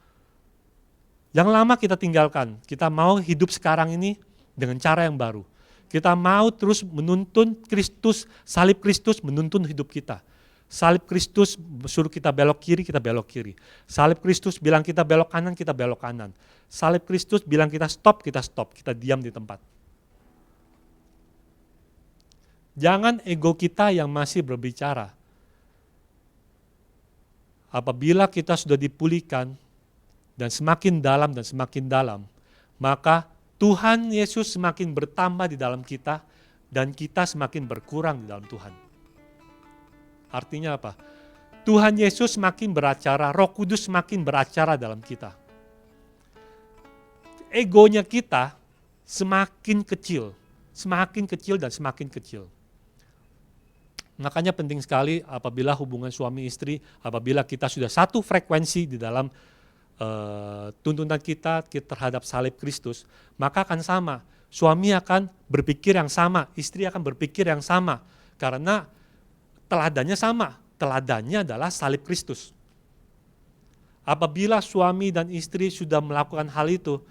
Yang lama kita tinggalkan, kita mau hidup sekarang ini dengan cara yang baru. Kita mau terus menuntun Kristus, salib Kristus menuntun hidup kita. Salib Kristus suruh kita belok kiri, kita belok kiri. Salib Kristus bilang kita belok kanan, kita belok kanan. Salib Kristus bilang kita stop, kita diam di tempat. Jangan ego kita yang masih berbicara. Apabila kita sudah dipulihkan dan semakin dalam, maka Tuhan Yesus semakin bertambah di dalam kita dan kita semakin berkurang di dalam Tuhan. Artinya apa? Tuhan Yesus semakin beracara, Roh Kudus semakin beracara dalam kita. Egonya kita semakin kecil dan semakin kecil. Makanya penting sekali apabila hubungan suami istri, apabila kita sudah satu frekuensi di dalam tuntunan kita terhadap salib Kristus, maka akan sama. Suami akan berpikir yang sama, istri akan berpikir yang sama. Karena teladannya sama, teladannya adalah salib Kristus. Apabila suami dan istri sudah melakukan hal itu,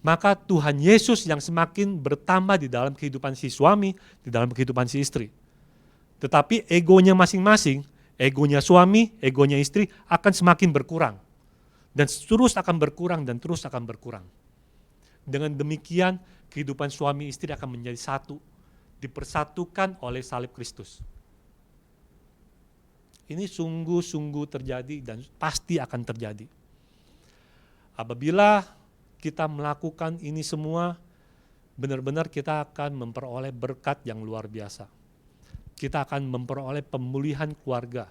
maka Tuhan Yesus yang semakin bertambah di dalam kehidupan si suami, di dalam kehidupan si istri. Tetapi egonya masing-masing, egonya suami, egonya istri akan semakin berkurang. Dan terus akan berkurang dan terus akan berkurang. Dengan demikian kehidupan suami istri akan menjadi satu, dipersatukan oleh salib Kristus. Ini sungguh-sungguh terjadi dan pasti akan terjadi. Apabila kita melakukan ini semua, benar-benar kita akan memperoleh berkat yang luar biasa. Kita akan memperoleh pemulihan keluarga,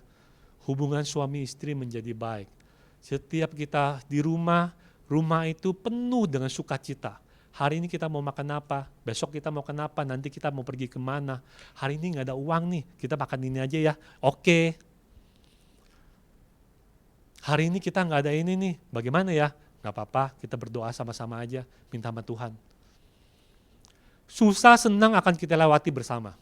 hubungan suami istri menjadi baik. Setiap kita di rumah itu penuh dengan sukacita. Hari ini kita mau makan apa, besok kita mau makan apa, nanti kita mau pergi kemana. Hari ini gak ada uang nih, kita makan ini aja ya, oke. Hari ini kita gak ada ini nih, bagaimana ya? Gak apa-apa, kita berdoa sama-sama aja, minta sama Tuhan. Susah senang akan kita lewati bersama.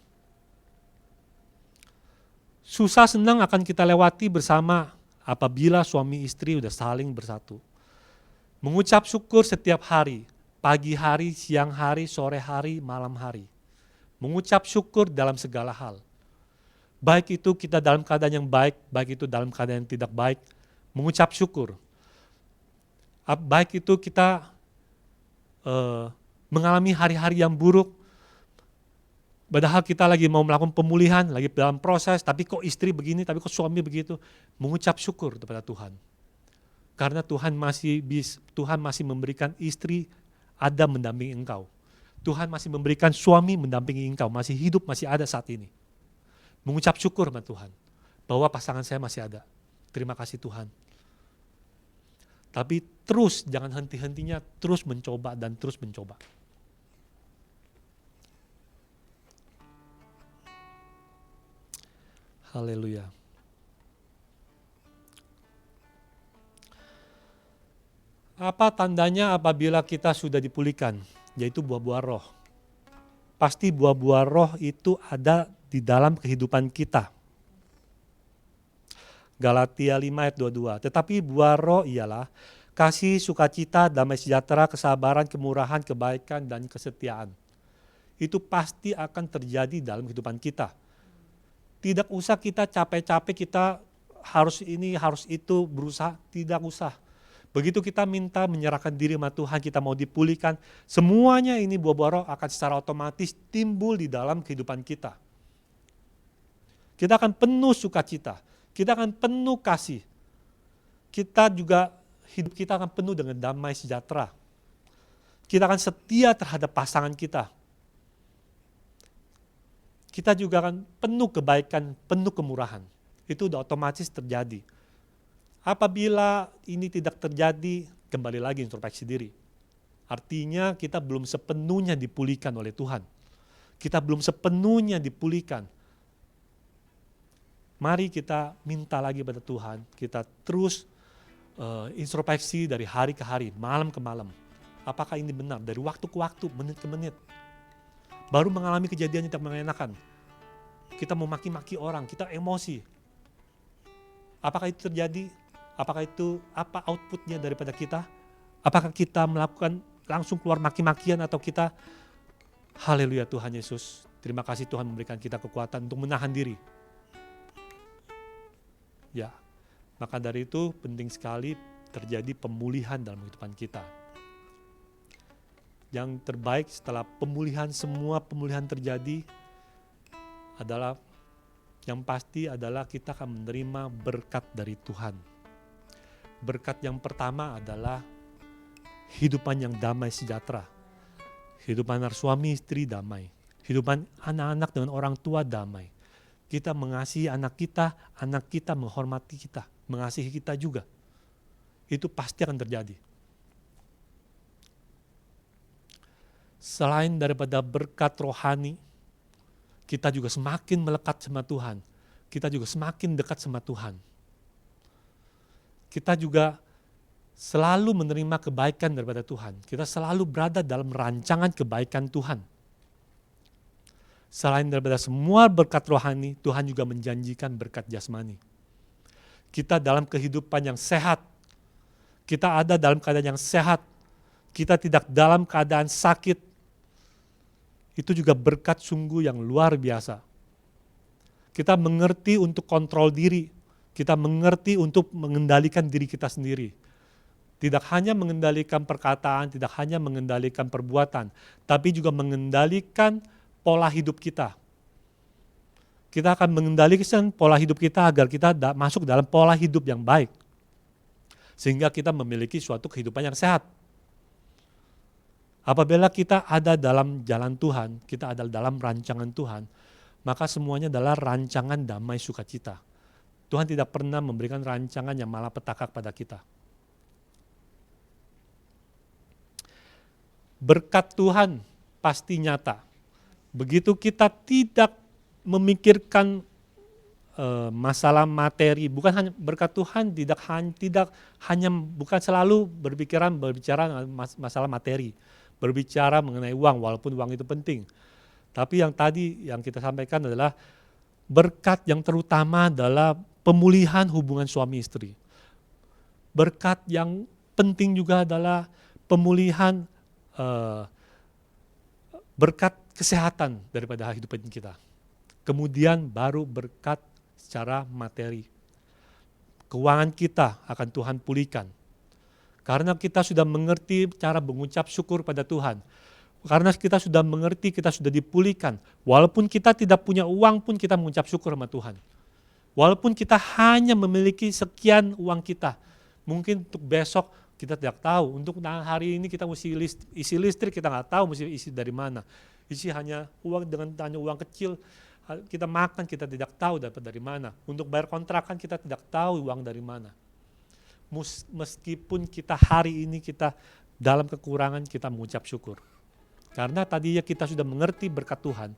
Susah senang akan kita lewati bersama apabila suami istri udah saling bersatu. Mengucap syukur setiap hari, pagi hari, siang hari, sore hari, malam hari. Mengucap syukur dalam segala hal. Baik itu kita dalam keadaan yang baik, baik itu dalam keadaan yang tidak baik, mengucap syukur. Baik itu kita mengalami hari-hari yang buruk, Padahal kita lagi mau melakukan pemulihan, lagi dalam proses, tapi kok istri begini, tapi kok suami begitu. Mengucap syukur kepada Tuhan. Karena Tuhan masih memberikan istri ada mendampingi engkau. Tuhan masih memberikan suami mendampingi engkau, masih hidup, masih ada saat ini. Mengucap syukur sama Tuhan, bahwa pasangan saya masih ada. Terima kasih Tuhan. Tapi terus, jangan henti-hentinya, terus mencoba dan terus mencoba. Haleluya. Apa tandanya apabila kita sudah dipulihkan? Yaitu buah-buah roh. Pasti buah-buah roh itu ada di dalam kehidupan kita. Galatia 5 ayat 22. Tetapi buah roh ialah kasih, sukacita, damai sejahtera, kesabaran, kemurahan, kebaikan, dan kesetiaan. Itu pasti akan terjadi dalam kehidupan kita. Tidak usah kita capek-capek, kita harus ini, harus itu, berusaha. Tidak usah. Begitu kita minta menyerahkan diri sama Tuhan, kita mau dipulihkan, semuanya ini buah-buah roh akan secara otomatis timbul di dalam kehidupan kita. Kita akan penuh sukacita, kita akan penuh kasih. Kita juga, hidup kita akan penuh dengan damai sejahtera. Kita akan setia terhadap pasangan kita. Kita juga akan penuh kebaikan, penuh kemurahan. Itu udah otomatis terjadi. Apabila ini tidak terjadi, kembali lagi introspeksi diri. Artinya kita belum sepenuhnya dipulihkan oleh Tuhan. Kita belum sepenuhnya dipulihkan. Mari kita minta lagi pada Tuhan, kita terus introspeksi dari hari ke hari, malam ke malam. Apakah ini benar? Dari waktu ke waktu, menit ke menit. Baru mengalami kejadian yang tidak mengenakan. Kita mau maki-maki orang, kita emosi. Apakah itu terjadi? Apakah itu apa outputnya daripada kita? Apakah kita melakukan langsung keluar maki-makian atau kita haleluya Tuhan Yesus. Terima kasih Tuhan memberikan kita kekuatan untuk menahan diri. Ya, maka dari itu penting sekali terjadi pemulihan dalam kehidupan kita. Yang terbaik setelah pemulihan, semua pemulihan terjadi adalah yang pasti adalah kita akan menerima berkat dari Tuhan. Berkat yang pertama adalah hidupan yang damai sejahtera. Hidupan suami istri damai. Hidupan anak-anak dengan orang tua damai. Kita mengasihi anak kita menghormati kita, mengasihi kita juga. Itu pasti akan terjadi. Selain daripada berkat rohani, kita juga semakin melekat sama Tuhan. Kita juga semakin dekat sama Tuhan. Kita juga selalu menerima kebaikan daripada Tuhan. Kita selalu berada dalam rancangan kebaikan Tuhan. Selain daripada semua berkat rohani, Tuhan juga menjanjikan berkat jasmani. Kita dalam kehidupan yang sehat. Kita ada dalam keadaan yang sehat. Kita tidak dalam keadaan sakit. Itu juga berkat sungguh yang luar biasa. Kita mengerti untuk kontrol diri. Kita mengerti untuk mengendalikan diri kita sendiri. Tidak hanya mengendalikan perkataan, tidak hanya mengendalikan perbuatan, tapi juga mengendalikan pola hidup kita. Kita akan mengendalikan pola hidup kita agar kita masuk dalam pola hidup yang baik. Sehingga kita memiliki suatu kehidupan yang sehat. Apabila kita ada dalam jalan Tuhan, kita ada dalam rancangan Tuhan, maka semuanya adalah rancangan damai sukacita. Tuhan tidak pernah memberikan rancangan yang malapetaka kepada kita. Berkat Tuhan pasti nyata. Begitu kita tidak memikirkan masalah materi, bukan hanya berkat Tuhan tidak hanya bukan selalu berbicara masalah materi, berbicara mengenai uang walaupun uang itu penting. Tapi yang tadi yang kita sampaikan adalah berkat yang terutama adalah pemulihan hubungan suami istri. Berkat yang penting juga adalah pemulihan berkat kesehatan daripada kehidupan kita. Kemudian baru berkat secara materi. Keuangan kita akan Tuhan pulihkan. Karena kita sudah mengerti cara mengucap syukur pada Tuhan. Karena kita sudah mengerti, kita sudah dipulihkan. Walaupun kita tidak punya uang pun kita mengucap syukur sama Tuhan. Walaupun kita hanya memiliki sekian uang kita. Mungkin untuk besok kita tidak tahu. Untuk hari ini kita mesti isi listrik, kita nggak tahu mesti isi dari mana. Isi hanya uang dengan hanya uang kecil. Kita makan, kita tidak tahu dapat dari mana. Untuk bayar kontrakan kita tidak tahu uang dari mana. Meskipun kita hari ini kita dalam kekurangan, kita mengucap syukur. Karena tadinya kita sudah mengerti berkat Tuhan.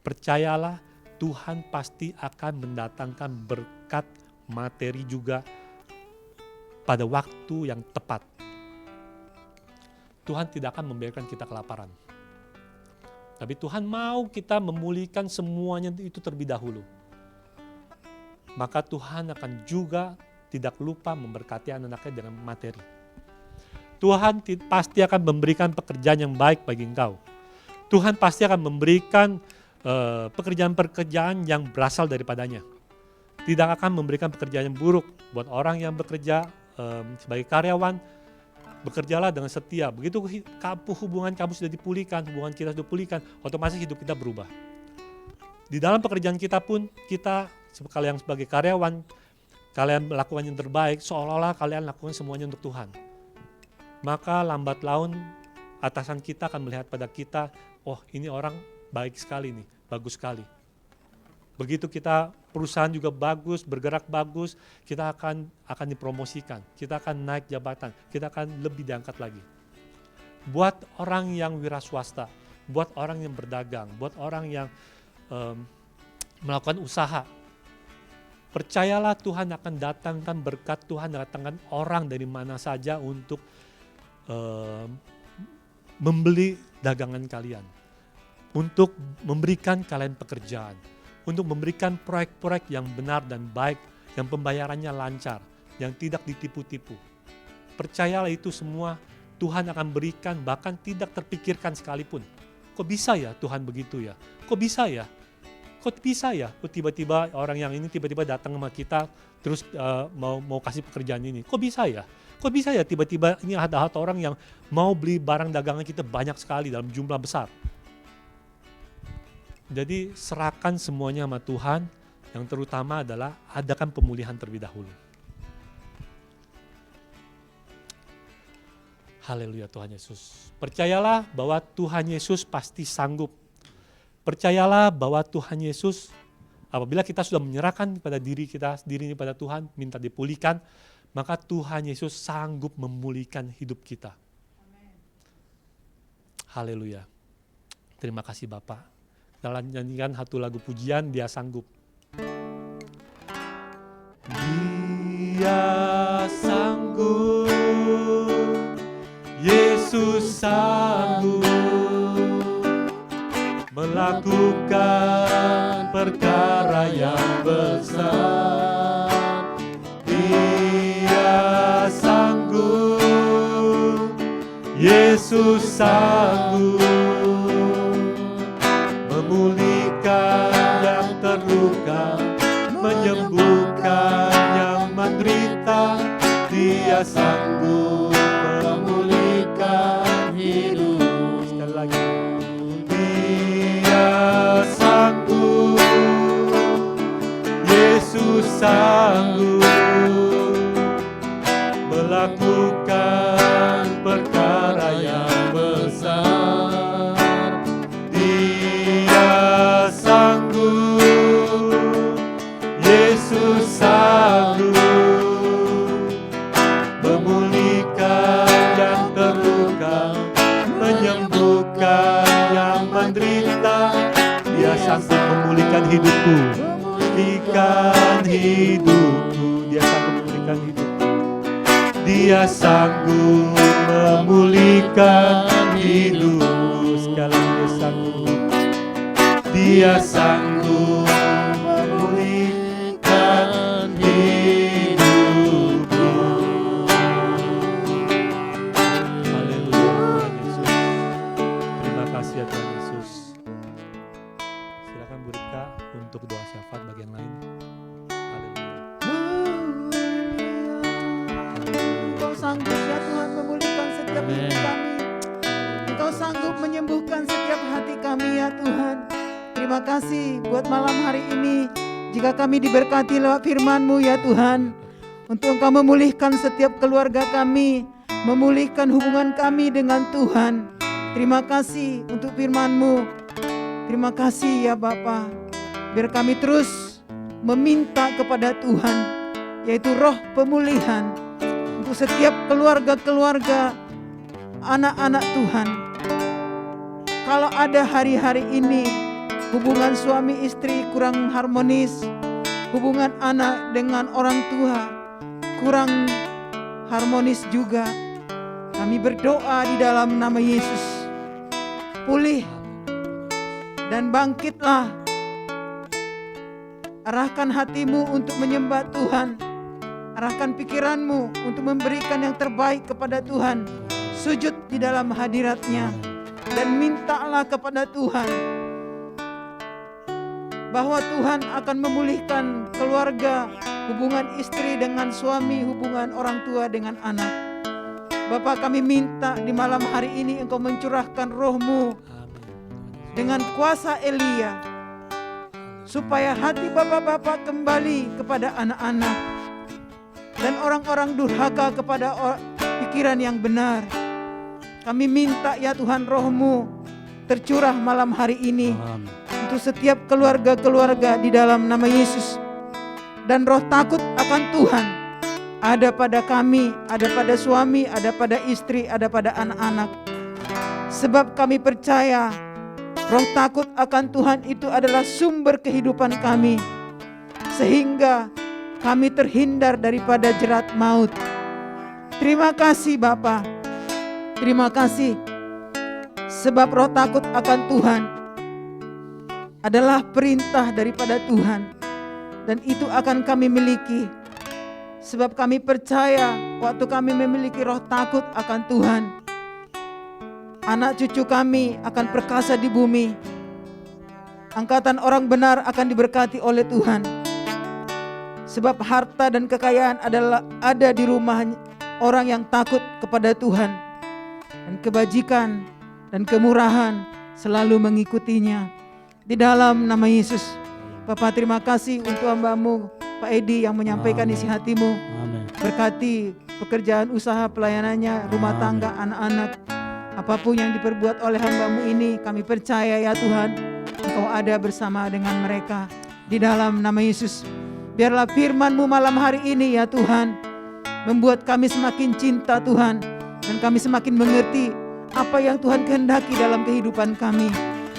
Percayalah, Tuhan pasti akan mendatangkan berkat materi juga pada waktu yang tepat. Tuhan tidak akan membiarkan kita kelaparan. Tapi Tuhan mau kita memulihkan semuanya itu terlebih dahulu. Maka Tuhan akan juga tidak lupa memberkati anak-anaknya dengan materi. Tuhan pasti akan memberikan pekerjaan yang baik bagi engkau. Tuhan pasti akan memberikan pekerjaan-pekerjaan yang berasal daripadanya. Tidak akan memberikan pekerjaan yang buruk buat orang yang bekerja sebagai karyawan. Bekerjalah dengan setia. Begitu hubungan kamu sudah dipulihkan, hubungan kita sudah dipulihkan, otomatis hidup kita berubah. Di dalam pekerjaan kita pun, kita kalian sebagai karyawan, kalian melakukan yang terbaik, seolah-olah kalian lakukan semuanya untuk Tuhan. Maka lambat laun atasan kita akan melihat pada kita, oh ini orang baik sekali nih, bagus sekali. Begitu kita perusahaan juga bagus, bergerak bagus, kita akan dipromosikan, kita akan naik jabatan, kita akan lebih diangkat lagi. Buat orang yang wira swasta, buat orang yang berdagang, buat orang yang melakukan usaha, percayalah Tuhan akan datangkan berkat, Tuhan datangkan orang dari mana saja untuk membeli dagangan kalian, untuk memberikan kalian pekerjaan, untuk memberikan proyek-proyek yang benar dan baik, yang pembayarannya lancar, yang tidak ditipu-tipu. Percayalah itu semua Tuhan akan berikan, bahkan tidak terpikirkan sekalipun. Kok bisa ya Tuhan begitu ya? Kok bisa ya? Kok bisa ya? Kok tiba-tiba orang yang ini tiba-tiba datang sama kita terus mau kasih pekerjaan ini? Kok bisa ya? Kok bisa ya tiba-tiba ini ada orang yang mau beli barang dagangan kita banyak sekali dalam jumlah besar. Jadi serahkan semuanya sama Tuhan, yang terutama adalah adakan pemulihan terlebih dahulu. Haleluya Tuhan Yesus. Percayalah bahwa Tuhan Yesus pasti sanggup. Percayalah bahwa Tuhan Yesus, apabila kita sudah menyerahkan pada diri ini pada Tuhan, minta dipulihkan, maka Tuhan Yesus sanggup memulihkan hidup kita. Haleluya. Terima kasih Bapak. Kita nyanyikan satu lagu pujian, Dia Sanggup. Dia sanggup, Yesus sanggup melakukan perkara yang besar. Dia sanggup, Yesus sanggup memulihkan yang terluka, menyembuhkan yang menderita. Dia sanggup memulihkan hidup. Sekali lagi. Dia sanggup, Yesus sanggup melakukan perkara yang besar. Dia sanggup, Yesus sanggup memulihkan yang terluka, menyembuhkan yang menderita. Dia sanggup memulihkan hidupku, memulihkan hidupku. Dia sanggup memulihkan hidupku. Dia sanggup memulihkan hidupku. Sekali dia sanggup. Dia sanggup memulihkan hidupku. Haleluya Tuhan Yesus. Terima kasih ya Tuhan Yesus. Silakan Bu Rika untuk doa syafaat bagian lain. Engkau sanggup ya Tuhan memulihkan setiap hidup kami. Engkau Engkau sanggup menyembuhkan setiap hati kami ya Tuhan. Terima kasih buat malam hari ini. Jika kami diberkati lewat firman-Mu ya Tuhan, untuk Engkau memulihkan setiap keluarga kami, memulihkan hubungan kami dengan Tuhan. Terima kasih untuk firman-Mu. Terima kasih ya Bapa. Biar kami terus meminta kepada Tuhan, yaitu roh pemulihan untuk setiap keluarga-keluarga anak-anak Tuhan. Kalau ada hari-hari ini hubungan suami istri kurang harmonis, hubungan anak dengan orang tua kurang harmonis juga, kami berdoa di dalam nama Yesus, pulih dan bangkitlah. Arahkan hatimu untuk menyembah Tuhan, arahkan pikiranmu untuk memberikan yang terbaik kepada Tuhan. Sujud di dalam hadirat-Nya dan mintalah kepada Tuhan bahwa Tuhan akan memulihkan keluarga, hubungan istri dengan suami, hubungan orang tua dengan anak. Bapa, kami minta di malam hari ini Engkau mencurahkan roh-Mu dengan kuasa Elia, supaya hati bapak-bapak kembali kepada anak-anak dan orang-orang durhaka kepada pikiran yang benar. Kami minta ya Tuhan, roh-Mu tercurah malam hari ini untuk setiap keluarga-keluarga di dalam nama Yesus. Dan roh takut akan Tuhan ada pada kami, ada pada suami, ada pada istri, ada pada anak-anak. Sebab kami percaya roh takut akan Tuhan itu adalah sumber kehidupan kami, sehingga kami terhindar daripada jerat maut. Terima kasih Bapa. Terima kasih. Sebab roh takut akan Tuhan adalah perintah daripada Tuhan, dan itu akan kami miliki. Sebab kami percaya waktu kami memiliki roh takut akan Tuhan, anak cucu kami akan perkasa di bumi. Angkatan orang benar akan diberkati oleh Tuhan. Sebab harta dan kekayaan ada di rumah orang yang takut kepada Tuhan, dan kebajikan dan kemurahan selalu mengikutinya. Di dalam nama Yesus. Bapak, terima kasih untuk hamba-Mu Pak Edi yang menyampaikan isi hati-Mu. Amin. Berkati pekerjaan usaha pelayanannya, rumah tangga, anak-anak. Apapun yang diperbuat oleh hamba-Mu ini, kami percaya ya Tuhan, Engkau ada bersama dengan mereka. Di dalam nama Yesus. Biarlah firman-Mu malam hari ini ya Tuhan, membuat kami semakin cinta Tuhan, dan kami semakin mengerti apa yang Tuhan kehendaki dalam kehidupan kami.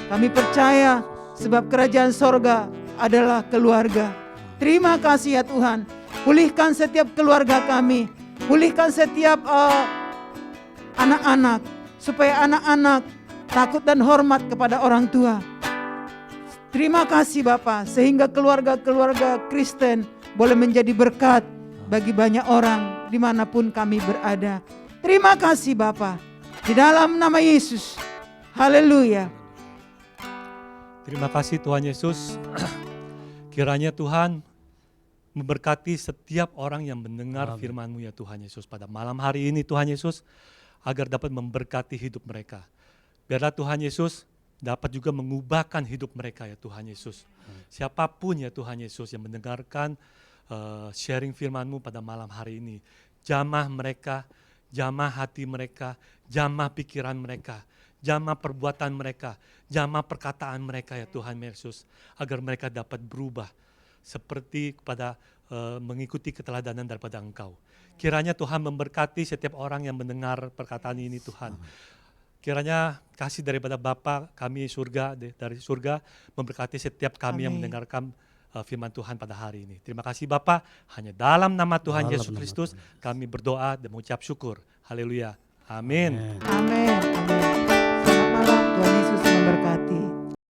Kami percaya sebab kerajaan sorga adalah keluarga. Terima kasih ya Tuhan. Pulihkan setiap keluarga kami, pulihkan setiap anak-anak, supaya anak-anak takut dan hormat kepada orang tua. Terima kasih Bapa, sehingga keluarga-keluarga Kristen boleh menjadi berkat bagi banyak orang dimanapun kami berada. Terima kasih Bapa, di dalam nama Yesus. Haleluya. Terima kasih Tuhan Yesus. Kiranya Tuhan memberkati setiap orang yang mendengar firman-Mu ya Tuhan Yesus pada malam hari ini Tuhan Yesus, agar dapat memberkati hidup mereka. Biarlah Tuhan Yesus dapat juga mengubahkan hidup mereka ya Tuhan Yesus. Siapapun ya Tuhan Yesus yang mendengarkan sharing firman-Mu pada malam hari ini, jamah mereka, jamah hati mereka, jamah pikiran mereka, jamah perbuatan mereka, jamah perkataan mereka ya Tuhan Yesus, agar mereka dapat berubah seperti kepada mengikuti keteladanan daripada Engkau. Kiranya Tuhan memberkati setiap orang yang mendengar perkataan ini Tuhan. Kiranya kasih daripada Bapa kami dari surga memberkati setiap kami yang mendengarkan firman Tuhan pada hari ini. Terima kasih Bapa, hanya dalam nama Tuhan Yesus Kristus kami berdoa dan mengucap syukur. Haleluya. Amin. Amin. Selamat malam, Tuhan Yesus memberkati.